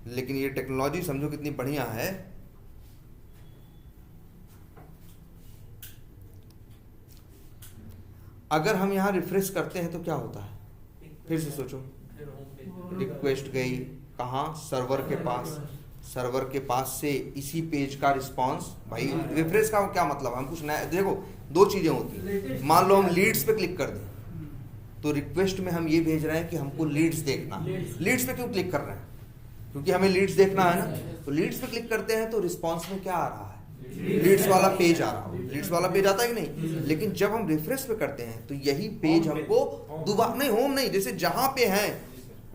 लेकिन ये टेक्नोलॉजी समझो कितनी बढ़िया है। अगर हम यहां रिफ्रेश करते हैं तो क्या होता है, फिर से सोचो, रिक्वेस्ट गई कहाँ, सर्वर के पास, सर्वर के पास से इसी पेज का रिस्पांस। भाई रिफ्रेश का क्या मतलब, हम कुछ नया, देखो दो चीजें होती हैं। मान लो हम लीड्स पे क्लिक कर दें तो रिक्वेस्ट में हम ये भेज रहे हैं कि हमको लीड्स देखना। लीड्स पे क्यों क्लिक कर रहे हैं, क्योंकि हमें लीड्स देखना है ना। तो लीड्स पे क्लिक करते हैं तो रिस्पांस में क्या आ रहा है, लीड्स वाला पेज आ रहा है। लीड्स वाला पेज आता है कि नहीं, लेकिन जब हम रिफ्रेश पे करते हैं तो यही पेज हमको दोबारा नहीं, होम नहीं, जैसे जहां पे है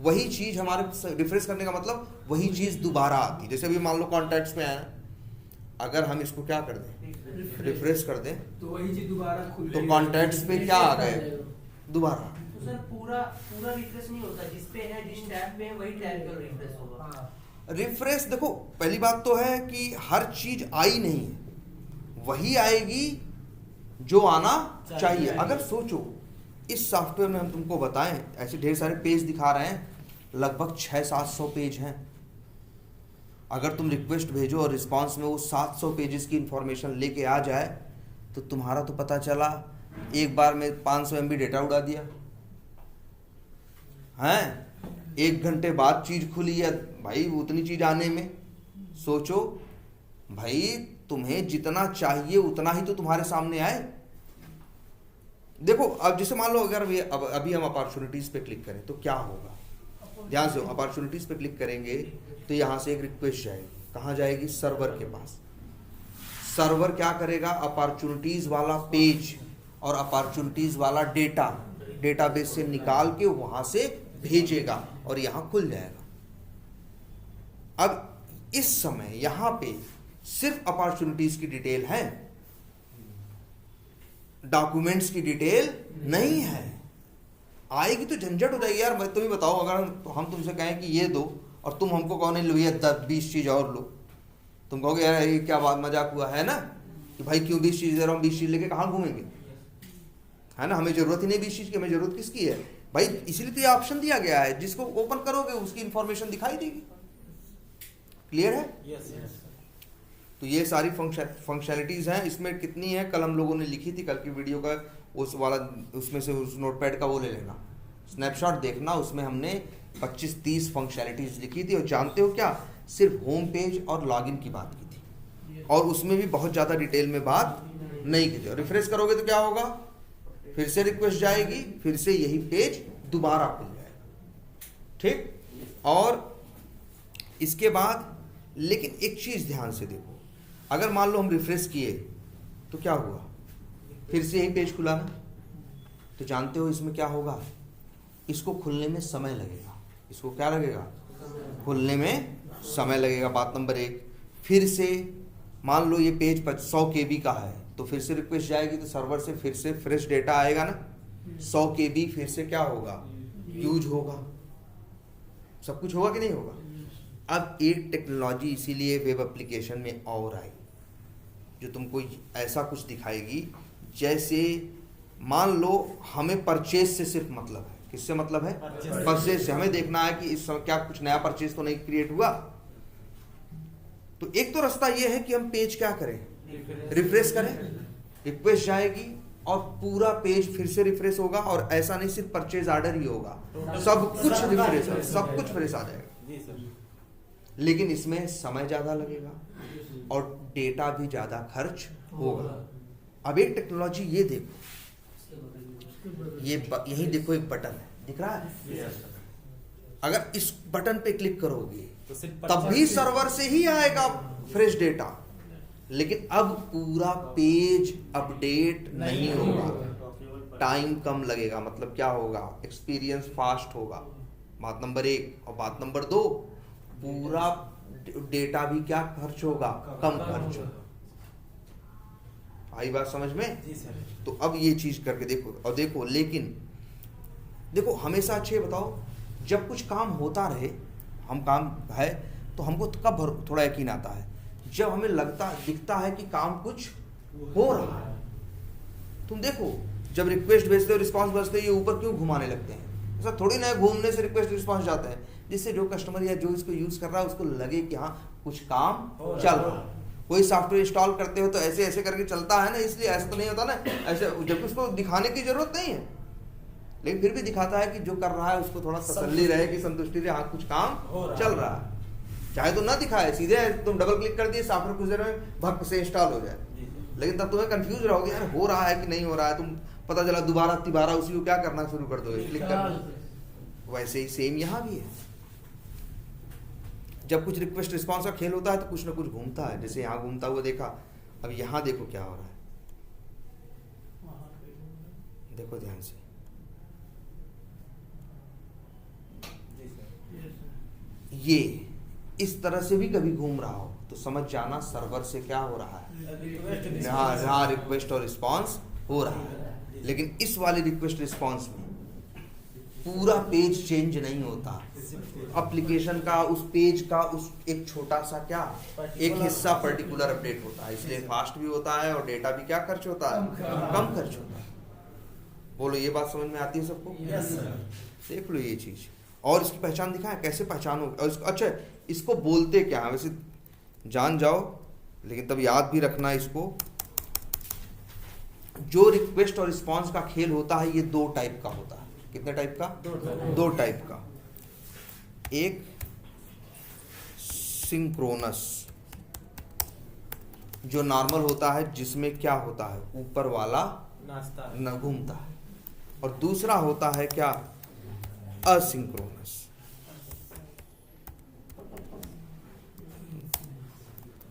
वही चीज हमारे रिफ्रेश करने का मतलब वही चीज दोबारा आती। जैसे अभी मान लो कॉन्टैक्ट्स में है, अगर हम इसको क्या कर दें, रिफ्रेश कर दें तो वही चीज दोबारा खुल तो कॉन्टैक्ट्स पे क्या आ गए दोबारा। तो सर पूरा रिफ्रेश नहीं होता, जिस पे है, जिस टैब में है वही टैब पर रिफ्रेश होगा। रिफ्रेश देखो, पहली बात तो है कि हर चीज आई नहीं है, वही आएगी जो आना चाहिए। अगर सोचो इस सॉफ्टवेयर में हम तुमको बताएं, ऐसे ढेर सारे पेज दिखा रहे हैं, लगभग 600-700 पेज हैं। अगर तुम रिक्वेस्ट भेजो और रिस्पांस में वो 700 पेजेस की इंफॉर्मेशन लेके आ जाए तो तुम्हारा तो पता चला एक बार में 500 MB डेटा उड़ा दिया हैं। 1 घंटे बाद चीज खुली है भाई, उतनी चीज आने में सोचो भाई, तुम्हें जितना चाहिए उतना ही तो तुम्हारे सामने आए। देखो अब जैसे मान लो अगर अभी हम अपॉर्चुनिटीज पे क्लिक करें तो क्या होगा, ध्यान से, अपॉर्चुनिटीज पे क्लिक करेंगे तो यहां से एक रिक्वेस्ट जाएगी, कहां जाएगी, सर्वर के पास। सर्वर क्या करेगा, अपॉर्चुनिटीज वाला पेज और अपॉर्चुनिटीज वाला डेटा डेटाबेस से निकाल के वहां से भेजेगा और यहां खुल जाएगा। अब इस समय यहां पे सिर्फ अपॉर्चुनिटीज की डिटेल है, डॉक्यूमेंट्स की डिटेल नहीं है। आएगी तो झंझट हो जाएगी यार। मैं तुम्हें बताओ, अगर हम तुमसे कहें कि ये दो और तुम हमको कहो नहीं लो ये 10-20 चीज और लो, तुम कहोगे यार ये क्या बात, मजाक हुआ है ना, कि भाई क्यों 20 चीज दे रहा हूँ, 20 चीज लेके कहाँ घूमेंगे, है ना। हमें जरूरत ही नहीं 20 चीज की, हमें जरूरत किसकी है भाई, इसीलिए तो ये ऑप्शन दिया गया है, जिसको ओपन करोगे उसकी इंफॉर्मेशन दिखाई देगी। क्लियर है, यस। तो ये सारी फंक्शनलिटीज हैं। इसमें कितनी है, कल हम लोगों ने लिखी थी, कल की वीडियो का उस वाला, उसमें से उस नोटपैड का वो ले लेना, स्नैपशॉट देखना, उसमें हमने 25-30 फंक्शनलिटीज लिखी थी। और जानते हो क्या, सिर्फ होम पेज और लॉगिन की बात की थी, और उसमें भी बहुत ज़्यादा डिटेल में बात नहीं की थी। रिफ्रेश करोगे तो क्या होगा, फिर से रिक्वेस्ट जाएगी, फिर से यही पेज दोबारा खुल जाएगा, ठीक। और इसके बाद लेकिन एक चीज़ ध्यान से देखो, अगर मान लो हम रिफ्रेश किए तो क्या हुआ, फिर से यही पेज खुला ना, तो जानते हो इसमें क्या होगा, इसको खुलने में समय लगेगा। इसको क्या लगेगा, खुलने में समय लगेगा, बात नंबर 1। फिर से मान लो ये पेज 100 KB का है तो फिर से रिक्वेस्ट जाएगी तो सर्वर से फिर से फ्रेश डेटा आएगा ना, 100 KB फिर से क्या होगा, यूज होगा, सब कुछ होगा कि नहीं होगा। अब एक टेक्नोलॉजी इसीलिए वेब एप्लीकेशन में और आई जो तुमको ऐसा कुछ दिखाएगी, जैसे मान लो हमें परचेज से सिर्फ मतलब है, किससे मतलब है, परचेज से। हमें देखना है कि इस समय क्या कुछ नया परचेज तो नहीं क्रिएट हुआ। तो एक तो रास्ता ये है कि हम पेज क्या करें, रिफ्रेश करें, रिक्वेस्ट जाएगी और पूरा पेज फिर से रिफ्रेश होगा, और ऐसा नहीं सिर्फ परचेज ऑर्डर ही होगा, सब कुछ रिफ्रेश है, सब कुछ फ्रेश आ जाएगा। लेकिन इसमें समय ज्यादा लगेगा और डेटा भी ज्यादा खर्च होगा। अब एक टेक्नोलॉजी ये देखो, ये यही देखो एक बटन है, दिख रहा है, अगर इस बटन पे क्लिक करोगे तब भी सर्वर से ही आएगा फ्रेश डेटा, लेकिन अब पूरा पेज अपडेट नहीं होगा, टाइम कम लगेगा। मतलब क्या होगा, एक्सपीरियंस फास्ट होगा, बात नंबर 1। और बात नंबर 2, पूरा डेटा भी क्या खर्च होगा, कम खर्च होगा। आई बात समझ में? तो अब ये चीज करके देखो, और देखो, लेकिन देखो हमेशा अच्छे बताओ, जब कुछ काम होता रहे, हम काम है तो हमको कब थोड़ा यकीन आता है, जब हमें दिखता है कि काम कुछ हो रहा है। तुम देखो जब रिक्वेस्ट भेजते हो, रिस्पांस भेजते हो, ये ऊपर क्यों घुमाने लगते हैं? ऐसा थोड़ी ना है घूमने से रिक्वेस्ट रिस्पांस जाता है, जिससे जो कस्टमर या जो इसको यूज कर रहा है उसको लगे कि हाँ कुछ काम चल रहा है। कोई सॉफ्टवेयर इंस्टॉल करते हो तो ऐसे ऐसे करके चलता है ना, इसलिए ऐसा तो नहीं होता ना, ऐसे जबकि उसको दिखाने की जरूरत नहीं है, लेकिन फिर भी दिखाता है कि जो कर रहा है उसको थोड़ा तसल्ली रहे, कि संतुष्टि रहे, हाँ कुछ काम चल रहा है। चाहे तो ना दिखाए, सीधे तुम डबल क्लिक कर दिए, सॉफ्टवेयर कुछ देर में भक से इंस्टॉल हो जाए, लेकिन तब तुम्हें कंफ्यूज रहोगे यार हो रहा है कि नहीं हो रहा है। तुम पता चला दोबारा उसी को क्या करना शुरू कर दोगे, क्लिक करना। वैसे ही सेम यहाँ भी है, जब कुछ रिक्वेस्ट रिस्पॉन्स का खेल होता है तो कुछ ना कुछ घूमता है, जैसे यहाँ घूमता हुआ देखा। अब यहाँ देखो क्या हो रहा है, देखो ध्यान से, ये इस तरह से भी कभी घूम रहा हो तो समझ जाना सर्वर से क्या हो रहा है, यहाँ रिक्वेस्ट और रिस्पॉन्स हो रहा है। लेकिन इस वाले रिक्वेस्ट रिस्पॉन्स में पूरा पेज चेंज नहीं होता, एप्लीकेशन का उस पेज का उस एक छोटा सा क्या एक हिस्सा पर्टिकुलर अपडेट होता है, इसलिए फास्ट भी होता है और डेटा भी क्या खर्च होता है, कम खर्च होता है। बोलो ये बात समझ में आती है सबको? देख लो ये चीज, और इसकी पहचान दिखाएं, कैसे पहचानोगे। और अच्छा इसको बोलते क्या है, वैसे जान जाओ, लेकिन तब याद भी रखना इसको। जो रिक्वेस्ट और रिस्पॉन्स का खेल होता है ये 2 टाइप का होता है। कितने टाइप का? 2 टाइप का। एक सिंक्रोनस जो नॉर्मल होता है, जिसमें क्या होता है ऊपर वाला न घूमता है, और दूसरा होता है क्या, असिंक्रोनस।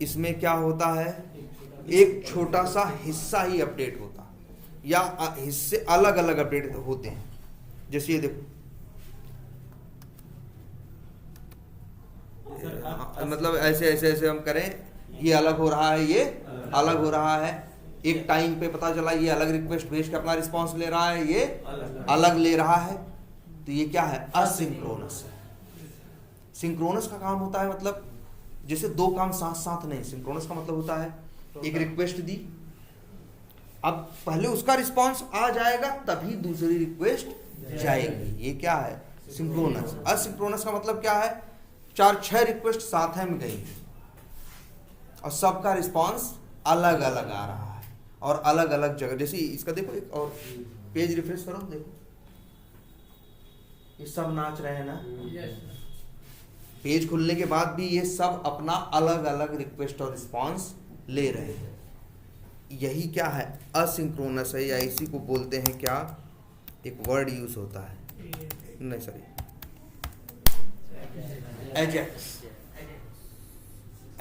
इसमें क्या होता है, एक छोटा सा हिस्सा ही अपडेट होता है या हिस्से अलग अलग अपडेट होते हैं। जैसे ये देखो, मतलब ऐसे ऐसे ऐसे हम करें, ये अलग हो रहा है, ये अलग हो रहा है। एक टाइम पे पता चला ये अलग रिक्वेस्ट भेज के अपना रिस्पांस ले रहा है, ये अलग ले रहा है, तो ये क्या है, असिंक्रोनस है। सिंक्रोनस का काम होता है मतलब जैसे 2 काम साथ साथ नहीं। सिंक्रोनस का मतलब होता है एक रिक्वेस्ट दी, अब पहले उसका रिस्पांस आ जाएगा तभी दूसरी रिक्वेस्ट जाएगी, ये क्या है, सिंक्रोनस। असिंक्रोनस का मतलब क्या है, 4-6 रिक्वेस्ट साथ में गई और सबका रिस्पांस अलग अलग आ रहा है और अलग अलग जगह। जैसे इसका देखो, एक और पेज रिफ्रेश करो, देखो ये सब नाच रहे हैं ना, पेज खुलने के बाद भी ये सब अपना अलग अलग रिक्वेस्ट और रिस्पांस ले रहे हैं। यही क्या है, असिंक्रोनस है, या इसी को बोलते हैं क्या, एक वर्ड यूज होता है, नहीं सॉरी, एजेक्स।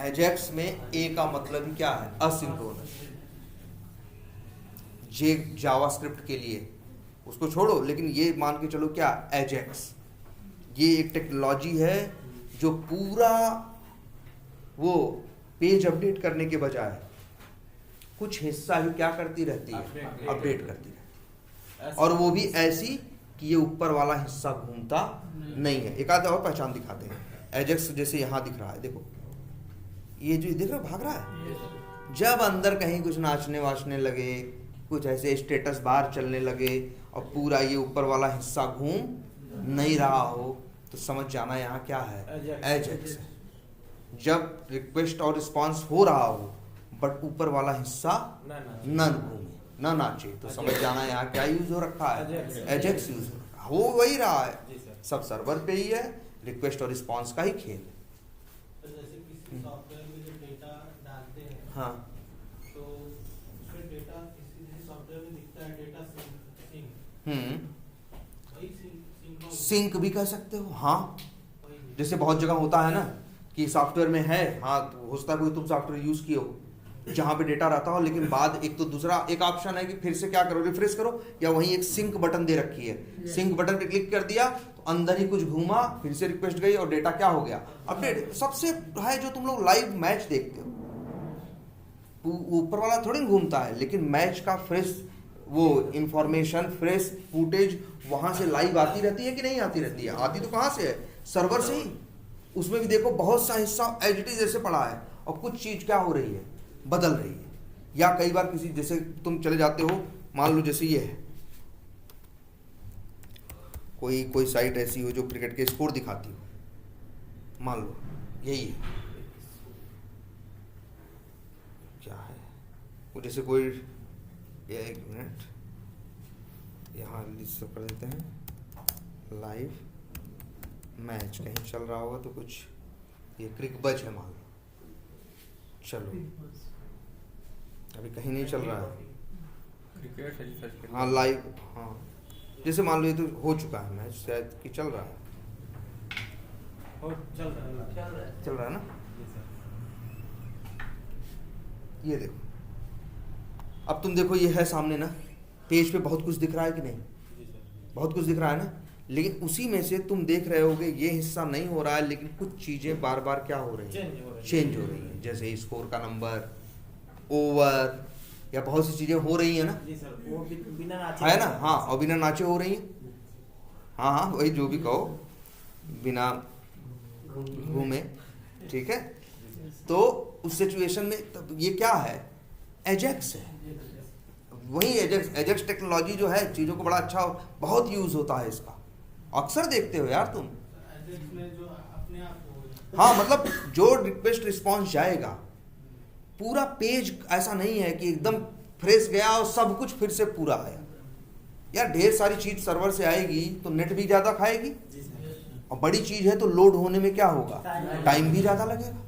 एजेक्स में ए का मतलब ही क्या है, असिंक्रोनस। जे जावास्क्रिप्ट के लिए उसको छोड़ो, लेकिन ये मान के चलो क्या, एजेक्स। ये एक टेक्नोलॉजी है जो पूरा वो पेज अपडेट करने के बजाय कुछ हिस्सा ही क्या करती रहती है, अपडेट करती रहती है, और वो भी ऐसी कि ये ऊपर वाला हिस्सा घूमता नहीं है। एक आधा और पहचान दिखाते हैं। एजेक्स जैसे यहाँ दिख रहा है, देखो ये जो दिख रहा है भाग रहा है। जब अंदर कहीं कुछ नाचने वाचने लगे, कुछ ऐसे स्टेटस बार चलने लगे और पूरा ये ऊपर वाला हिस्सा घूम नहीं रहा हो, तो समझ जाना यहाँ क्या है, एजेक्स है। जब रिक्वेस्ट और रिस्पांस हो रहा हो बट ऊपर वाला हिस्सा न घूमे न नाचे, तो समझ जाना यहाँ क्या यूज हो रखा है, एजेक्स यूज हो रखा है। हो वही रहा है, सब सर्वर पे ही है, रिक्वेस्ट और रिस्पांस का ही खेल है। जैसे किसी सॉफ्टवेयर में जो डेटा डालते हैं, हाँ, तो उसमें डेटा किसी सॉफ्टवेयर में दिखता है डेटा सिंक, वही सिंक सिंक भी कह सकते हो। हाँ, जैसे बहुत जगह होता है ना कि सॉफ्टवेयर में है, हाँ तो हो सकता है कोई तुम सॉफ्टवेयर यूज किए हो जहाँ पे डेटा रहता हो, लेकिन बाद एक तो दूसरा एक ऑप्शन है कि फिर से क्या करो, रिफ्रेश करो, या वहीं एक सिंक बटन दे रखी है, सिंक बटन पे क्लिक कर दिया तो अंदर ही कुछ घूमा, फिर से रिक्वेस्ट गई और डेटा क्या हो गया, अपडेट। सबसे है जो तुम लोग लाइव मैच देखते हो, ऊपर वाला थोड़ी घूमता है, लेकिन मैच का फ्रेश वो इंफॉर्मेशन, फ्रेश फुटेज वहां से लाइव आती रहती है कि नहीं आती रहती है? आती तो कहाँ से है, सर्वर से ही। उसमें भी देखो बहुत सा हिस्सा एज इट इज जैसे पड़ा है और कुछ चीज क्या हो रही है, बदल रही है। या कई बार किसी, जैसे तुम चले जाते हो, मान लो जैसे ये है, कोई साइट ऐसी हो जो क्रिकेट के स्कोर दिखाती हो, मान लो यही है, क्या है वो, जैसे कोई, एक मिनट यहाँ लिस्ट कर देते हैं, लाइव मैच कहीं चल रहा होगा तो कुछ, ये क्रिकबज है मान लो, चलो अभी कहीं नहीं चल रहा है, हाँ लाइव, हाँ जैसे मान लो ये तो हो चुका है मैच शायद कि चल रहा है, चल रहा है ना। ये देखो, अब तुम देखो ये है सामने ना, पेज पे बहुत कुछ दिख रहा है कि नहीं, बहुत कुछ दिख रहा है ना, लेकिन उसी में से तुम देख रहे होगे ये हिस्सा नहीं हो रहा है, लेकिन कुछ चीजें बार बार क्या हो रही है, चेंज हो रही है। जैसे स्कोर का नंबर, ओवर, या बहुत सी चीजें हो रही है ना, जी सर, वो बिना नाचे है ना, हाँ, और बिना नाचे हो रही है, हाँ हाँ वही जो भी कहो, बिना घूमे, ठीक है। तो उस सिचुएशन में तब ये क्या है, एजेक्स है, वही एजेक्स टेक्नोलॉजी जो है, चीजों को बड़ा अच्छा बहुत यूज होता है इसका, अक्सर देखते हो यार तुम। जो अपने आप हाँ, मतलब जो रिक्वेस्ट रिस्पॉन्स जाएगा, पूरा पेज ऐसा नहीं है कि एकदम फ्रेश गया और सब कुछ फिर से पूरा आया। यार ढेर सारी चीज सर्वर से आएगी तो नेट भी ज्यादा खाएगी, और बड़ी चीज है तो लोड होने में क्या होगा, टाइम भी ज्यादा लगेगा।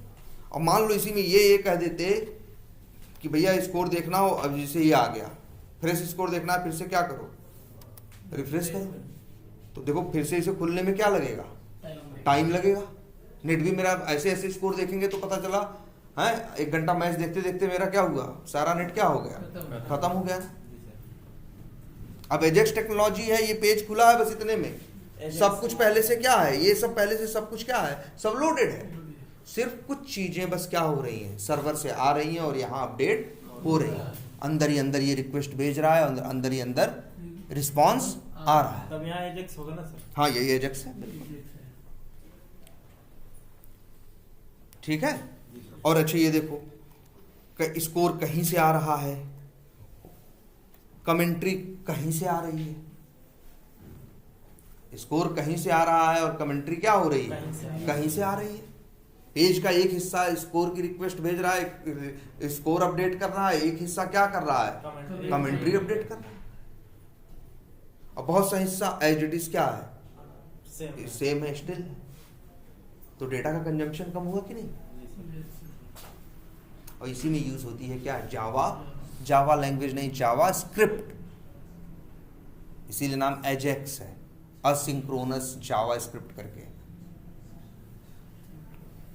और मान लो इसी में ये कह देते कि भैया स्कोर देखना हो, अब जैसे ये आ गया, फ्रेश स्कोर देखना है, फिर से क्या करो, रिफ्रेश करो, तो देखो फिर से इसे खुलने में क्या लगेगा, टाइम लगेगा। नेट भी मेरा ऐसे ऐसे स्कोर देखेंगे तो पता चला है 1 घंटा मैच देखते देखते मेरा क्या हुआ, सारा नेट क्या हो गया, खत्म हो गया। अब एजेक्स टेक्नोलॉजी है, ये पेज खुला है बस इतने में, सब कुछ पहले से क्या है, ये सब पहले से सब कुछ क्या है, सब लोडेड है, सिर्फ कुछ चीजें बस क्या हो रही हैं, सर्वर से आ रही हैं और यहाँ अपडेट हो रही है। अंदर ही अंदर ये रिक्वेस्ट भेज रहा है, अंदर ही अंदर रिस्पॉन्स आ रहा है। तब यहाँ एजेक्स होगा ना सर? हाँ, यही एजेक्स है, बिल्कुल ठीक है। और अच्छा ये देखो, स्कोर कहीं से आ रहा है, कमेंट्री कहीं से आ रही है, स्कोर कहीं से आ रहा है और कमेंट्री क्या हो रही है, कहीं से आ रही है। पेज का एक हिस्सा स्कोर की रिक्वेस्ट भेज रहा है, स्कोर अपडेट कर रहा है, एक हिस्सा क्या कर रहा है, कमेंट्री अपडेट कर रहा है, और बहुत सा हिस्सा एज इट इज क्या है, सेम है स्टिल। तो डेटा का कंजम्पशन कम हुआ कि नहीं। और इसी में यूज होती है क्या, जावा लैंग्वेज नहीं, जावा स्क्रिप्ट, इसीलिए नाम एजेक्स है, असिंक्रोनस जावा स्क्रिप्ट करके।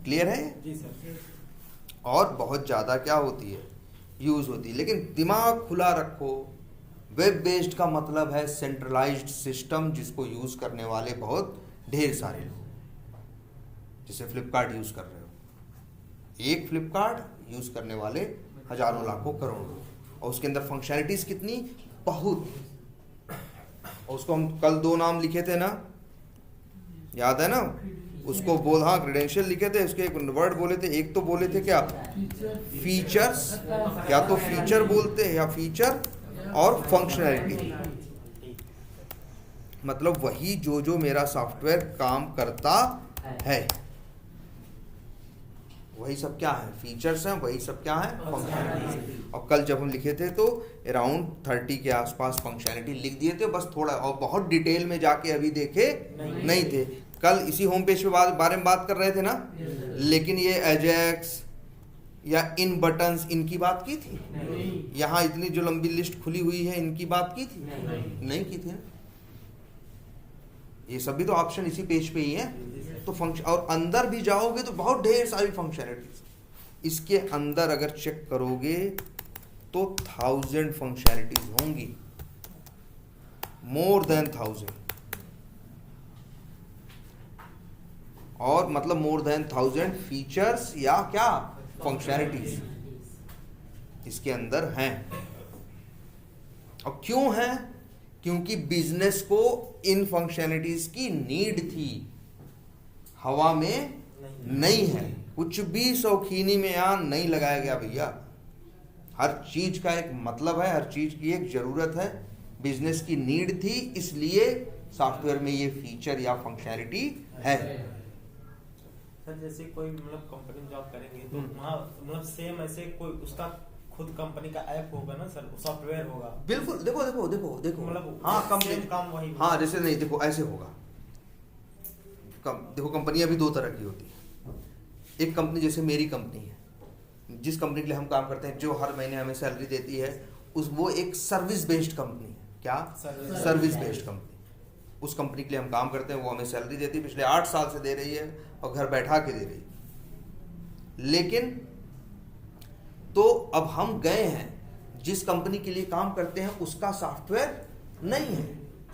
क्लियर है जी सर। और बहुत ज्यादा क्या होती है, यूज होती है। लेकिन दिमाग खुला रखो, वेब बेस्ड का मतलब है सेंट्रलाइज्ड सिस्टम, जिसको यूज करने वाले बहुत ढेर सारे लोग, जैसे फ्लिपकार्ट यूज कर रहे हो, एक फ्लिपकार्ट यूज करने वाले हजारों लाखों करोड़ों। और उसके अंदर फंक्शनैलिटीज कितनी, बहुत। और उसको हम कल 2 नाम लिखे थे ना, याद है ना, उसको बोल, हाँ क्रेडेंशियल लिखे थे, उसके एक वर्ड बोले थे, एक तो बोले थे क्या, फीचर्स, या तो फीचर बोलते हैं, या फीचर और फंक्शनैलिटी, मतलब वही जो मेरा सॉफ्टवेयर काम करता है, वही सब क्या है, फीचर्स हैं, वही सब क्या है, फंक्शनैलिटी। और कल जब हम लिखे थे तो अराउंड 30 के आसपास फंक्शनैलिटी लिख दिए थे, बस थोड़ा, और बहुत डिटेल में जाके अभी देखे नहीं थे। कल इसी होम पेज पे बारे में बात कर रहे थे ना, लेकिन ये एजेक्स या इन बटन्स, इनकी बात की थी? यहाँ इतनी जो लंबी लिस्ट खुली हुई है, इनकी बात की थी? नहीं की थी ना। ये सब भी तो ऑप्शन इसी पेज पे ही है। तो फंक्शन, और अंदर भी जाओगे तो बहुत ढेर सारी फंक्शनैलिटीज, इसके अंदर अगर चेक करोगे तो 1000 फंक्शनैलिटीज होंगी, मोर देन 1000, और मतलब मोर देन 1000 फीचर्स या क्या, फंक्शनैलिटीज इसके अंदर हैं। और क्यों हैं? क्योंकि बिजनेस को इन फंक्शनैलिटीज की नीड थी, हवा में नहीं है, कुछ भी शौकीनी में यहाँ नहीं लगाया गया भैया। हर चीज का एक मतलब है, हर चीज की एक जरूरत है, बिजनेस की नीड थी, इसलिए सॉफ्टवेयर में ये फीचर या फंक्शनैलिटी है। सर जैसे कोई मतलब कंपनी जॉब करेंगे तो वहाँ मतलब सेम ऐसे कोई उसका खुद कंपनी का ऐप होगा ना सर, सॉफ्टवेयर होगा। बिल्कुल, देखो देखो देखो देखो, मतलब हाँ कंपनी काम वही, हाँ जैसे नहीं, देखो ऐसे होगा। देखो कंपनियां भी 2 तरह की होती है। एक कंपनी जैसे मेरी कंपनी है, जिस कंपनी के लिए हम काम करते हैं, जो हर महीने हमें सैलरी देती है, वो एक सर्विस बेस्ड कंपनी है। क्या? Service based company. उस कंपनी के लिए हम काम करते हैं, वो हमें सैलरी देती है, पिछले 8 साल से दे रही है और घर बैठा के दे रही है। लेकिन तो अब हम गए हैं, जिस कंपनी के लिए काम करते हैं उसका सॉफ्टवेयर नहीं है,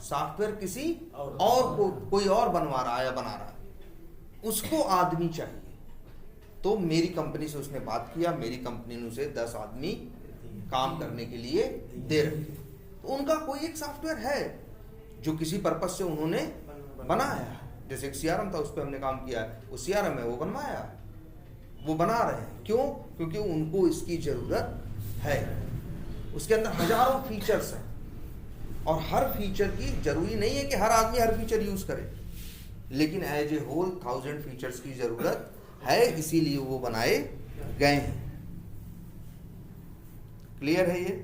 सॉफ्टवेयर किसी और को कोई और बनवा रहा है या बना रहा है, उसको आदमी चाहिए। तो मेरी कंपनी से उसने बात किया, मेरी कंपनी ने उसे 10 आदमी काम करने के लिए दे रहे थे। तो उनका कोई एक सॉफ्टवेयर है जो किसी पर्पस से उन्होंने बनाया है। जैसे एक सीआरएम था, उस पर हमने काम किया है, वो सीआरएम है, वो बनवाया, वो बना रहे हैं। क्यों? क्योंकि उनको इसकी जरूरत है। उसके अंदर हजारों फीचर्स हैं और हर फीचर की जरूरी नहीं है कि हर आदमी हर फीचर यूज करे, लेकिन एज ए होल 1000 फीचर्स की जरूरत है, इसीलिए वो बनाए गए हैं। क्लियर है ये?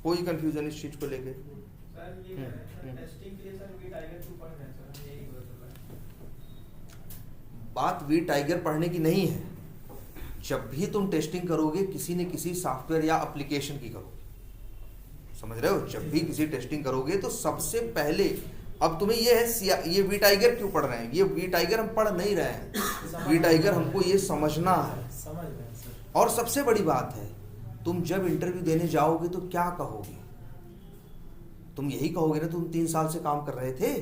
कोई कंफ्यूजन इस चीज को लेके? सर ये टेस्टिंग के लिए सर वी टाइगर 2 पढ़ रहे हैं सर, यही बता रहा है। बात वी टाइगर पढ़ने की नहीं है। जब भी तुम टेस्टिंग करोगे किसी न किसी सॉफ्टवेयर या एप्लीकेशन की करोगे, समझ रहे हो? जब भी किसी टेस्टिंग करोगे तो सबसे पहले, अब तुम्हें ये है ये वी टाइगर क्यों पढ़ रहे हैं, ये वी टाइगर हम पढ़ नहीं रहे हैं, वी टाइगर हमको ये समझना है। समझ रहे हैं सर। और सबसे बड़ी बात है, तुम जब इंटरव्यू देने जाओगे तो क्या कहोगे? तुम यही कहोगे ना, तुम 3 साल से काम कर रहे थे,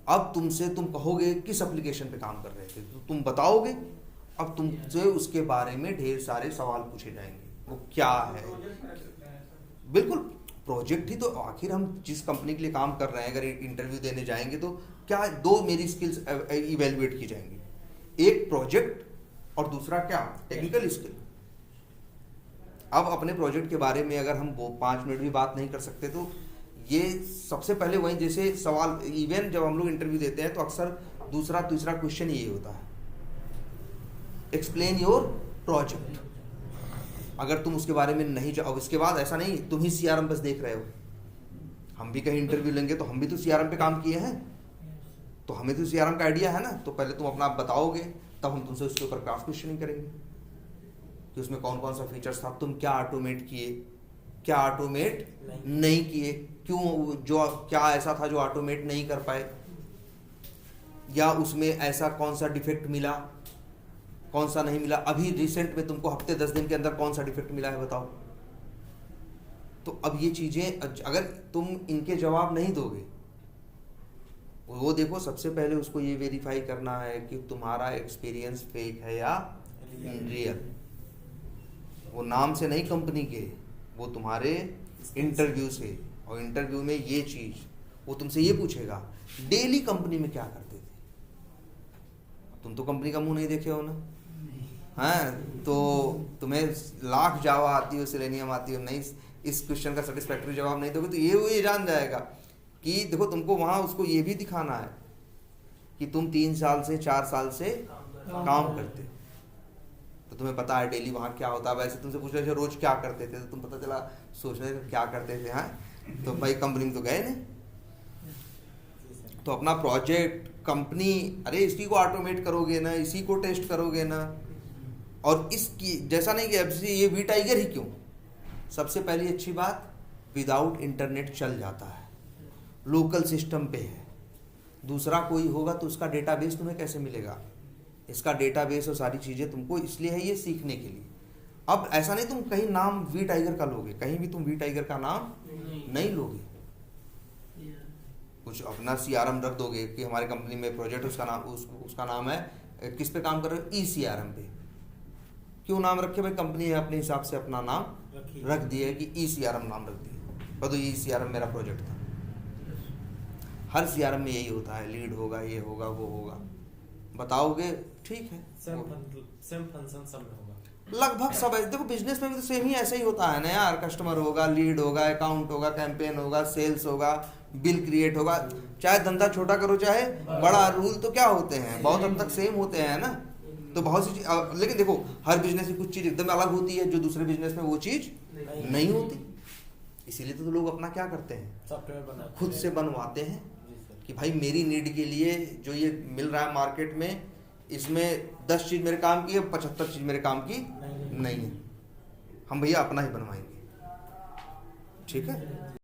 अब तुमसे तुम कहोगे किस एप्लीकेशन पे काम कर रहे थे, तो तुम बताओगे। अब तुमसे उसके बारे में ढेर सारे सवाल पूछे जाएंगे, वो क्या है। बिल्कुल, प्रोजेक्ट ही तो, आखिर हम जिस कंपनी के लिए काम कर रहे हैं, अगर इंटरव्यू देने जाएंगे तो क्या 2 मेरी स्किल्स इवेल्युएट की जाएंगी, एक प्रोजेक्ट और दूसरा क्या, टेक्निकल स्किल। अब अपने प्रोजेक्ट के बारे में अगर हम 5 मिनट भी बात नहीं कर सकते तो ये सबसे पहले वही, जैसे सवाल, इवन जब हम लोग इंटरव्यू देते हैं तो अक्सर दूसरा तीसरा क्वेश्चन ये होता है, एक्सप्लेन योर प्रोजेक्ट। अगर तुम उसके बारे में नहीं जाओ, उसके बाद ऐसा नहीं तुम ही सीआरएम बस देख रहे हो, हम भी कहीं इंटरव्यू लेंगे तो हम भी तो सीआरएम पे काम किए हैं, तो हमें तो सीआरएम का आइडिया है ना। तो पहले तुम अपना बताओगे, तब हम तुमसे उसके ऊपर क्रॉस क्वेश्चनिंग करेंगे कि उसमें कौन कौन सा फीचर्स था, तुम क्या ऑटोमेट किए, क्या ऑटोमेट नहीं किए, क्यों, जो क्या ऐसा था जो ऑटोमेट नहीं कर पाए, या उसमें ऐसा कौन सा डिफेक्ट मिला, कौन सा नहीं मिला। अभी रिसेंट में तुमको हफ्ते 10 दिन के अंदर कौन सा डिफेक्ट मिला है बताओ। तो अब ये चीजें अगर तुम इनके जवाब नहीं दोगे, वो देखो सबसे पहले उसको ये वेरीफाई करना है कि तुम्हारा एक्सपीरियंस फेक है या रियल। वो नाम से नहीं कंपनी के, वो तुम्हारे इंटरव्यू से। और इंटरव्यू में ये चीज़ वो तुमसे ये पूछेगा डेली कंपनी में क्या करते थे। तुम तो कंपनी का मुंह नहीं देखे हो ना, हाँ, तो तुम्हें लाख जावा आती हो, सेलेनियम आती हो, नहीं इस क्वेश्चन का सेटिस्फैक्टरी जवाब नहीं दोगे तो ये जान जाएगा कि देखो तुमको वहाँ उसको ये भी दिखाना है कि तुम 3 साल से 4 साल से काम करते हो, तो तुम्हें पता है डेली वहाँ क्या होता है। वैसे तुमसे पूछ रहे थे रोज क्या करते थे, तो तुम पता चला सोच रहे थे क्या करते थे, हाँ, तो भाई कंपनी में तो गए नहीं। तो अपना प्रोजेक्ट कंपनी, अरे इसी को ऑटोमेट करोगे ना, इसी को टेस्ट करोगे ना। और इसकी जैसा नहीं कि एफसी ये वी टाइगर ही क्यों, सबसे पहली अच्छी बात विदाउट इंटरनेट चल जाता है, लोकल सिस्टम पे है। दूसरा कोई होगा तो उसका डेटाबेस तुम्हें कैसे मिलेगा, इसका डेटाबेस और सारी चीज़ें तुमको इसलिए है ये सीखने के लिए। अब ऐसा नहीं तुम कहीं नाम वी टाइगर का लोगे, कहीं भी तुम वी टाइगर का नाम नहीं लोगे। कुछ अपना CRM रख दोगे कि हमारी कंपनी में प्रोजेक्ट उसका नाम है, किस पे काम कर रहे हो, ECRM पे। क्यों नाम रखे भाई, कंपनी ने अपने हिसाब से अपना नाम रख दिया कि ECRM नाम रख दिया, पर तो ECRM मेरा प्रोजेक्ट था। हर CRM में यही होता है, लीड होगा, ये होगा, वो होगा, बताओगे ठीक है, सेम फंक्शन सब में होगा लगभग सब ऐसे। देखो बिजनेस में भी तो सेम ही ऐसे ही होता है ना यार, कस्टमर होगा, लीड होगा, अकाउंट होगा, कैंपेन होगा, सेल्स होगा, बिल क्रिएट होगा। चाहे धंधा छोटा करो चाहे बड़ा, रूल तो क्या होते हैं, बहुत हद तक सेम होते हैं ना। तो बहुत सी चीज, लेकिन देखो हर बिजनेस की कुछ चीज एकदम अलग होती है जो दूसरे बिजनेस में वो चीज नहीं होती। इसीलिए तो लोग अपना क्या करते हैं, सॉफ्टवेयर बना खुद से बनवाते हैं कि भाई मेरी नीड के लिए जो ये मिल रहा है मार्केट में, इसमें 10 चीज़ मेरे काम की है, 75 चीज़ मेरे काम की नहीं है, हम भैया अपना ही बनवाएंगे। ठीक है।